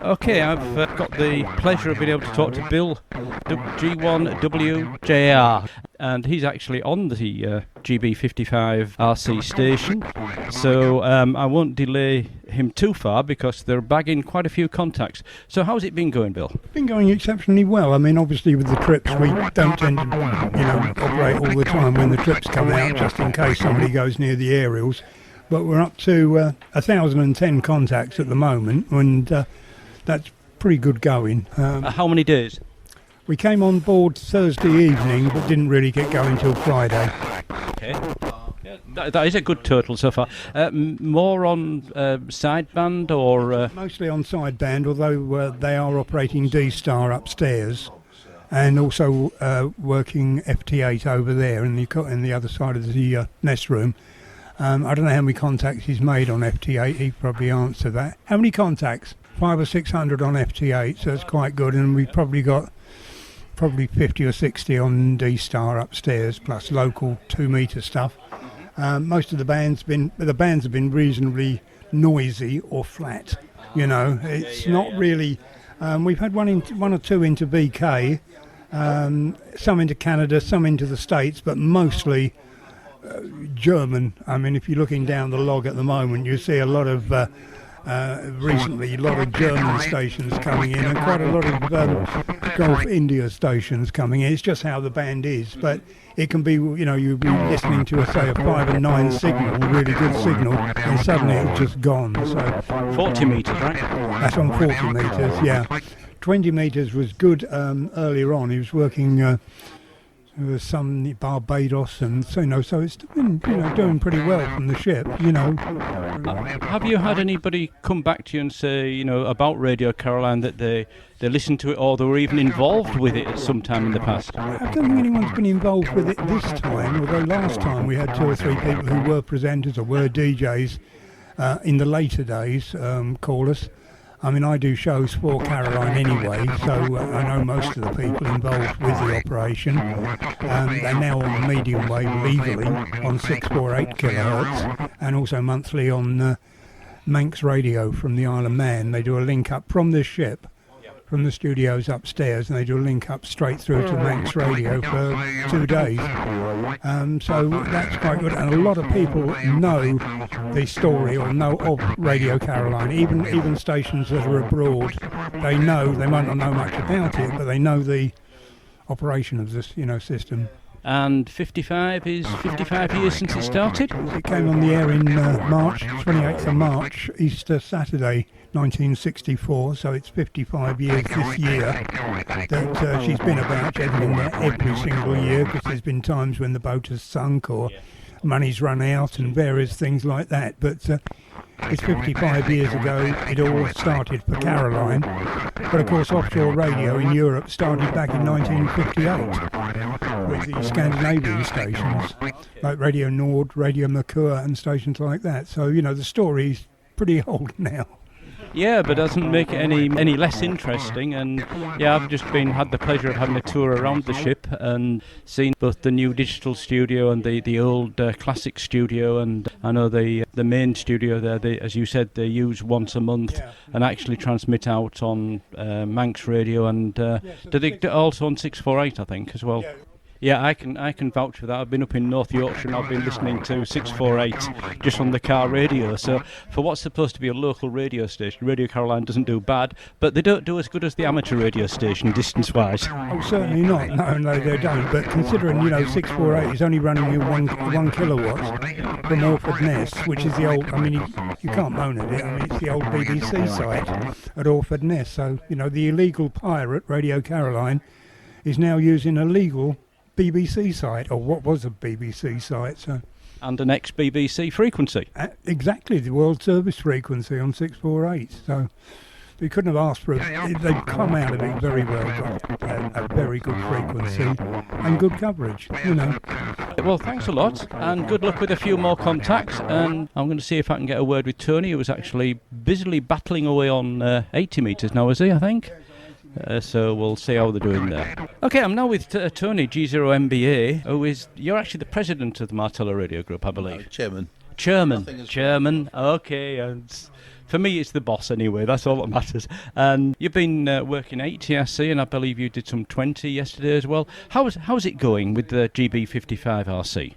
Okay, I've got the pleasure of being able to talk to Bill G1WJR, and he's actually on the GB55RC station, so I won't delay him too far because they're bagging quite a few contacts. So how's it been going, Bill? Been going exceptionally well. I mean, obviously with the trips we don't tend to, operate all the time when the trips come out, just in case somebody goes near the aerials. But we're up to 1,010 contacts at the moment, and that's pretty good going. How many days? We came on board Thursday evening, but didn't really get going till Friday. Okay. Yeah, that is a good total so far. More on sideband or...? Mostly on sideband, although they are operating D-Star upstairs and also working FT8 over there in the other side of the nest room. I don't know how many contacts he's made on FT8. He probably answer that. How many contacts? 500 or 600 on FT8, so that's quite good. And we've probably got 50 or 60 on D-Star upstairs, plus local 2-meter stuff. Most of the bands have been reasonably noisy or flat. It's not really. We've had one or two into BK, some into Canada, some into the States, but mostly German. I mean, if you're looking down the log at the moment, you see a lot of recently a lot of German stations coming in, and quite a lot of Gulf India stations coming in. It's just how the band is, but it can be, you'll be listening to say a 5 and 9 signal, a really good signal, and suddenly it's just gone. So 40 metres, right? That's on 40 metres, yeah. 20 metres was good earlier on. He was working There's some in Barbados, and so it's been doing pretty well from the ship. Have you had anybody come back to you and say about Radio Caroline that they listened to it or they were even involved with it at some time in the past? I don't think anyone's been involved with it this time, although last time we had 2 or 3 people who were presenters or were DJs in the later days call us. I mean, I do shows for Caroline anyway, so I know most of the people involved with the operation. They're now on medium wave legally on 648 kilohertz, and also monthly on Manx Radio from the Isle of Man. They do a link up from this ship, from the studios upstairs, and they do a link up straight through to Manx Radio for 2 days. So that's quite good, and a lot of people know the story or know of Radio Caroline. Even stations that are abroad, they know. They might not know much about it, but they know the operation of this system. And 55 is 55 years since it started? It came on the air in March, 28th of March, Easter Saturday, 1964, so it's 55 years this year that she's been about. She hasn't been there every single year because there's been times when the boat has sunk or money's run out and various things like that, but it's 55 years ago it all started for Caroline. But of course offshore radio in Europe started back in 1958 with the Scandinavian stations like Radio Nord, Radio Mercure and stations like that. So the story's pretty old now. Yeah, but doesn't make it any less interesting. And yeah, I've just had the pleasure of having a tour around the ship and seen both the new digital studio and the old classic studio. And I know the main studio there, as you said, they use once a month and actually transmit out on Manx Radio, and do they also on 648, I think, as well? Yeah, I can vouch for that. I've been up in North Yorkshire and I've been listening to 648 just on the car radio. So for what's supposed to be a local radio station, Radio Caroline doesn't do bad, but they don't do as good as the amateur radio station distance-wise. Oh, certainly not. No, they don't. But considering 648 is only running you one kilowatts from Orford Ness, which is the old. I mean, you can't moan at it. I mean, it's the old BBC site at Orford Ness. So the illegal pirate Radio Caroline is now using a legal BBC site, or what was a BBC site, so. And an ex-BBC frequency. Exactly, the World Service frequency on 648, so they couldn't have asked for it. They've come out of it very well, got a very good frequency and good coverage, Well, thanks a lot, and good luck with a few more contacts, and I'm going to see if I can get a word with Tony, who was actually busily battling away on 80 metres now, is he, I think? So we'll see how they're doing there. Okay, I'm now with Tony G0MBA, who is, you're actually the president of the Martello Radio Group, I believe. Chairman. Okay, and for me it's the boss anyway, that's all that matters. And you've been working 80RC, and I believe you did some 20 yesterday as well. How's it going with the GB55RC?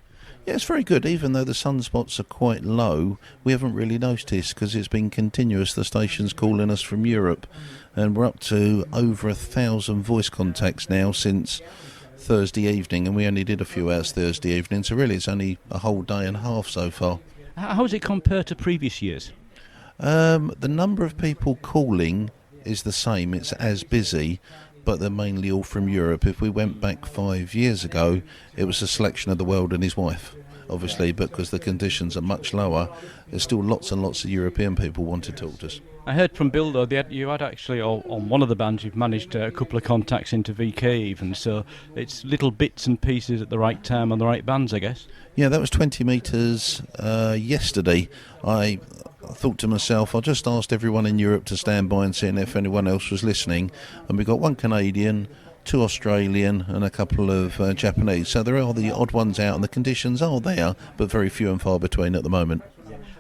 Yeah, it's very good. Even though the sunspots are quite low, we haven't really noticed because it's been continuous. The station's calling us from Europe, and we're up to over 1,000 voice contacts now since Thursday evening, and we only did a few hours Thursday evening, so really it's only a whole day and a half so far. How does it compare to previous years? The number of people calling is the same. It's as busy, but they're mainly all from Europe. If we went back 5 years ago, it was a selection of the world and his wife, obviously, but because the conditions are much lower, there's still lots and lots of European people want to talk to us. I heard from Bill, though, you had actually, on one of the bands, you've managed a couple of contacts into VK even, so it's little bits and pieces at the right time on the right bands, I guess. Yeah, that was 20 metres yesterday. I thought to myself, I just asked everyone in Europe to stand by and see if anyone else was listening, and we got one Canadian, 2 Australian and a couple of Japanese, so there are the odd ones out and the conditions are there, but very few and far between at the moment.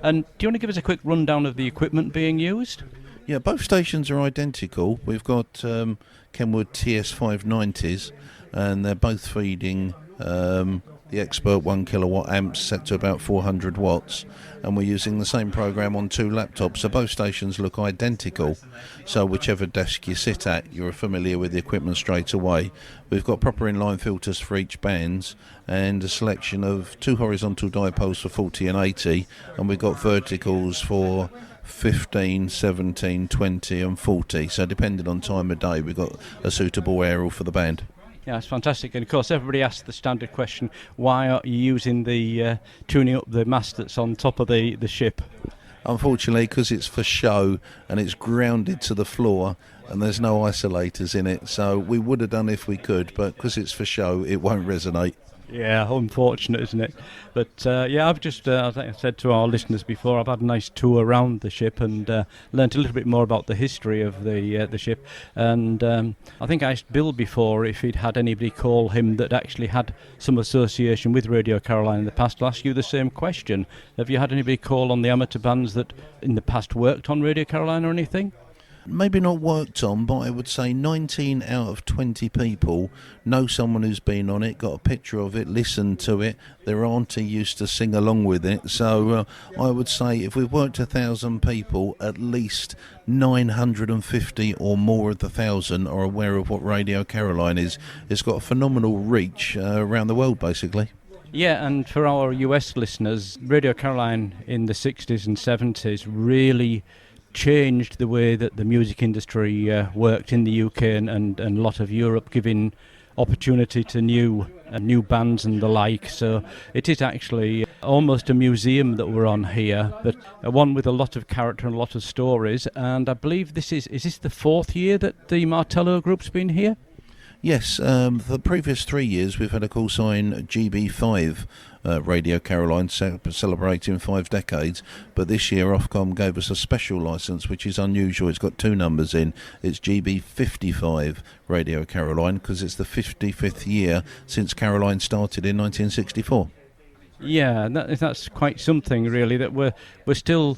And do you want to give us a quick rundown of the equipment being used? Yeah, both stations are identical. We've got Kenwood TS590s, and they're both feeding the Expert 1 kilowatt amps set to about 400 watts, and we're using the same program on 2 laptops, so both stations look identical, so whichever desk you sit at, you're familiar with the equipment straight away. We've got proper inline filters for each bands and a selection of 2 horizontal dipoles for 40 and 80, and we've got verticals for 15, 17, 20 and 40, so depending on time of day we've got a suitable aerial for the band. Yeah, it's fantastic. And of course, everybody asks the standard question: why are you using the tuning up the mast that's on top of the ship? Unfortunately, because it's for show and it's grounded to the floor and there's no isolators in it. So we would have done if we could, but because it's for show, it won't resonate. Yeah, unfortunate, isn't it? But yeah, I've just, as I said to our listeners before, I've had a nice tour around the ship and learnt a little bit more about the history of the ship. And I think I asked Bill before if he'd had anybody call him that actually had some association with Radio Caroline in the past. I'll ask you the same question. Have you had anybody call on the amateur bands that in the past worked on Radio Caroline or anything? Maybe not worked on, but I would say 19 out of 20 people know someone who's been on it, got a picture of it, listened to it. Their auntie used to sing along with it. So I would say if we've worked 1,000 people, at least 950 or more of the 1,000 are aware of what Radio Caroline is. It's got a phenomenal reach around the world, basically. Yeah, and for our US listeners, Radio Caroline in the 60s and 70s really changed the way that the music industry worked in the UK and a lot of Europe, giving opportunity to new bands and the like. So it is actually almost a museum that we're on here, but one with a lot of character and a lot of stories. And I believe is this the 4th year that the Martello Group's been here? Yes, for the previous 3 years we've had a call sign GB5 Radio Caroline celebrating 5 decades, but this year Ofcom gave us a special licence which is unusual. It's got 2 numbers in. It's GB55 Radio Caroline because it's the 55th year since Caroline started in 1964. Yeah, that's quite something really, that we're still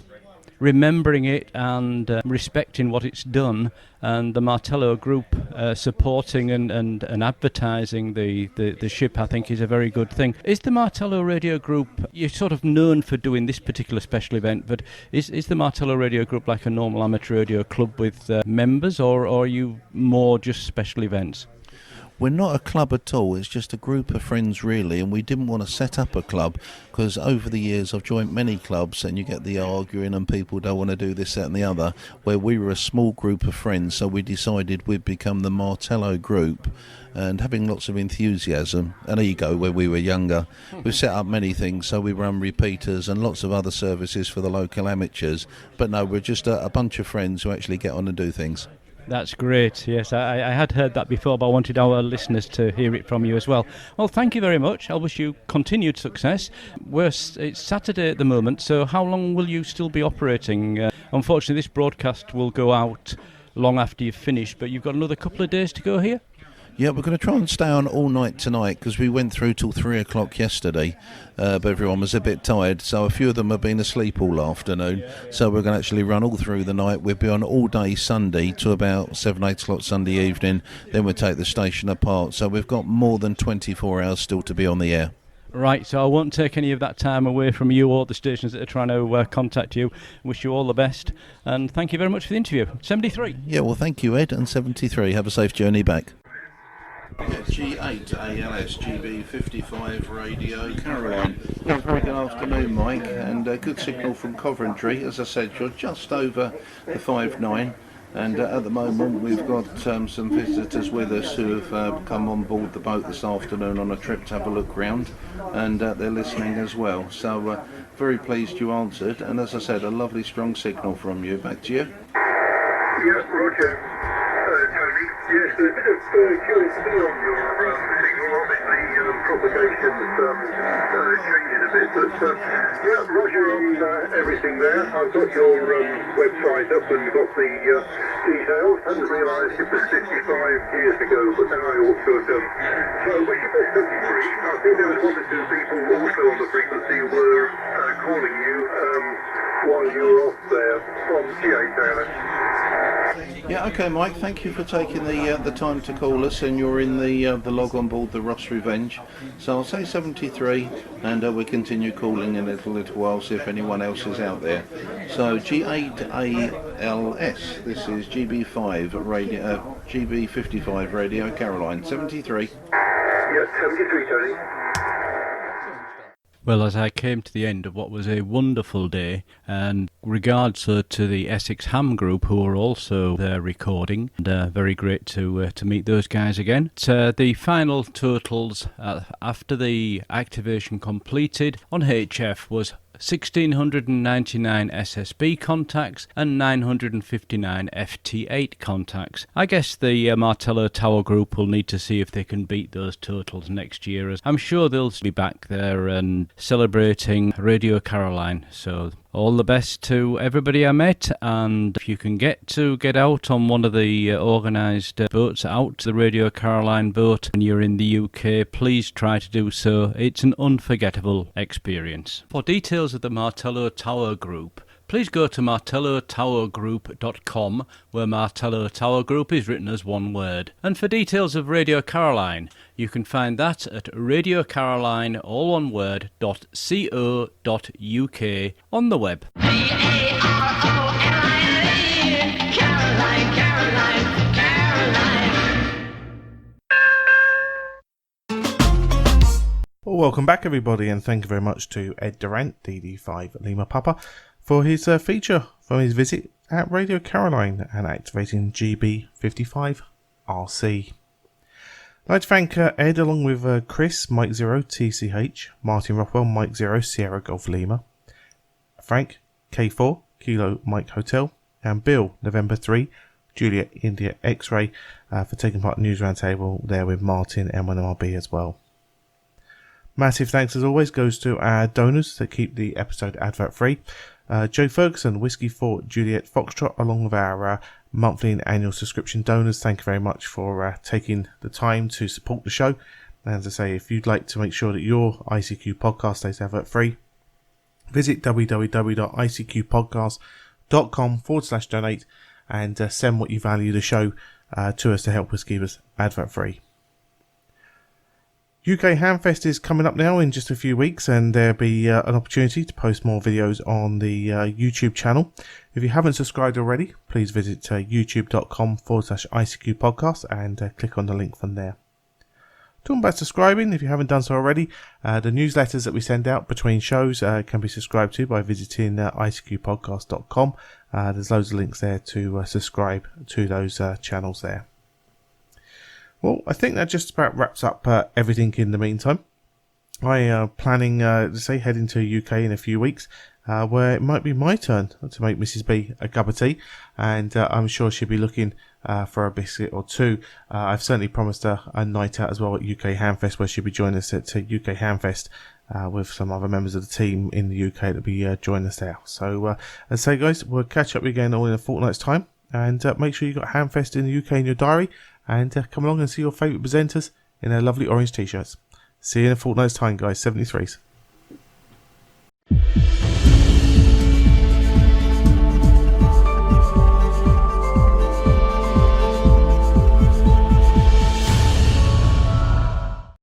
remembering it and respecting what it's done, and the Martello Group supporting and advertising the ship, I think, is a very good thing. Is the Martello Radio Group, you're sort of known for doing this particular special event, but is the Martello Radio Group like a normal amateur radio club with members, or are you more just special events? We're not a club at all, it's just a group of friends really, and we didn't want to set up a club because over the years I've joined many clubs and you get the arguing and people don't want to do this, that and the other, where we were a small group of friends, so we decided we'd become the Martello Group, and having lots of enthusiasm and ego when we were younger, we've set up many things, so we run repeaters and lots of other services for the local amateurs, but no, we're just a bunch of friends who actually get on and do things. That's great, yes. I had heard that before, but I wanted our listeners to hear it from you as well. Well, thank you very much. I wish you continued success. It's Saturday at the moment, so how long will you still be operating? Unfortunately, this broadcast will go out long after you've finished, but you've got another couple of days to go here? Yeah, we're going to try and stay on all night tonight because we went through till 3 o'clock yesterday, but everyone was a bit tired, so a few of them have been asleep all afternoon, so we're going to actually run all through the night. We'll be on all day Sunday to about 7, 8 o'clock Sunday evening, then we'll take the station apart, so we've got more than 24 hours still to be on the air. Right, so I won't take any of that time away from you or the stations that are trying to contact you. Wish you all the best, and thank you very much for the interview. 73. Yeah, well, thank you, Ed, and 73. Have a safe journey back. G8ALSGB55 Radio Caroline. Very good afternoon, Mike, and a good signal from Coventry. As I said, you're just over the 5-9, and at the moment we've got some visitors with us who have come on board the boat this afternoon on a trip to have a look round, and they're listening as well. So very pleased you answered, and as I said, a lovely strong signal from you. Back to you. Yeah, roger. Tony. Yes, a bit of QSC on your signal. Obviously, propagation's changing a bit, but yeah, roger on everything there. I've got your website up and got the details. Hadn't realised it was 55 years ago, but then I ought to have done. So, wish you best 73. I think there was 1 or 2 people also on the frequency who were calling you while you were off there from G8 Yeah, okay, Mike. Thank you for taking the time to call us, and you're in the log on board the Ross Revenge. So I'll say 73, and we'll continue calling in a little while, see if anyone else is out there. So G8ALS. This is GB5 radio, GB55 Radio Caroline 73. Yeah, 73, Tony. Well, as I came to the end of what was a wonderful day, and regards to the Essex Ham Group, who are also there recording, and very great to meet those guys again. The final totals after the activation completed on HF was 1,699 SSB contacts and 959 FT8 contacts. I guess the Martello Tower Group will need to see if they can beat those totals next year, as I'm sure they'll be back there and celebrating Radio Caroline. So all the best to everybody I met, and if you can get out on one of the organised boats out, the Radio Caroline boat, and you're in the UK, please try to do so. It's an unforgettable experience. For details of the Martello Tower Group, please go to martellotowergroup.com, where Martello Tower Group is written as one word. And for details of Radio Caroline, you can find that at radiocaroline, all one word, .co.uk on the web. Well, welcome back, everybody, and thank you very much to Ed Durrant, DD5 Lima Papa, for his feature from his visit at Radio Caroline and activating GB55RC. I'd like to thank Ed, along with Chris M0TCH, Martin Rothwell Mike 0 Sierra Golf Lima, Frank K4 Kilo Mike Hotel, and Bill November 3 Juliet India X-Ray for taking part in News Roundtable there with Martin M1MRB as well. Massive thanks as always goes to our donors that keep the episode advert free. Joe Ferguson, Whiskey 4 Juliet Foxtrot, along with our monthly and annual subscription donors. Thank you very much for taking the time to support the show. And as I say, if you'd like to make sure that your ICQ podcast stays advert free, visit www.icqpodcast.com/donate and send what you value the show to us to help us keep us advert free. UK Hamfest is coming up now in just a few weeks, and there'll be an opportunity to post more videos on the YouTube channel. If you haven't subscribed already, please visit youtube.com/ICQ podcast and click on the link from there. Talking about subscribing, if you haven't done so already, the newsletters that we send out between shows can be subscribed to by visiting icqpodcast.com. There's loads of links there to subscribe to those channels there. Well, I think that just about wraps up everything in the meantime. I am planning to heading to UK in a few weeks, where it might be my turn to make Mrs. B a cup of tea, and I'm sure she'll be looking for a biscuit or two. I've certainly promised her a night out as well at UK Hamfest, where she'll be joining us at UK Hamfest with some other members of the team in the UK that'll be joining us there. So, as I say, guys, we'll catch up again all in a fortnight's time, and make sure you've got Hamfest in the UK in your diary. And come along and see your favourite presenters in their lovely orange t-shirts. See you in a fortnight's time, guys. 73s.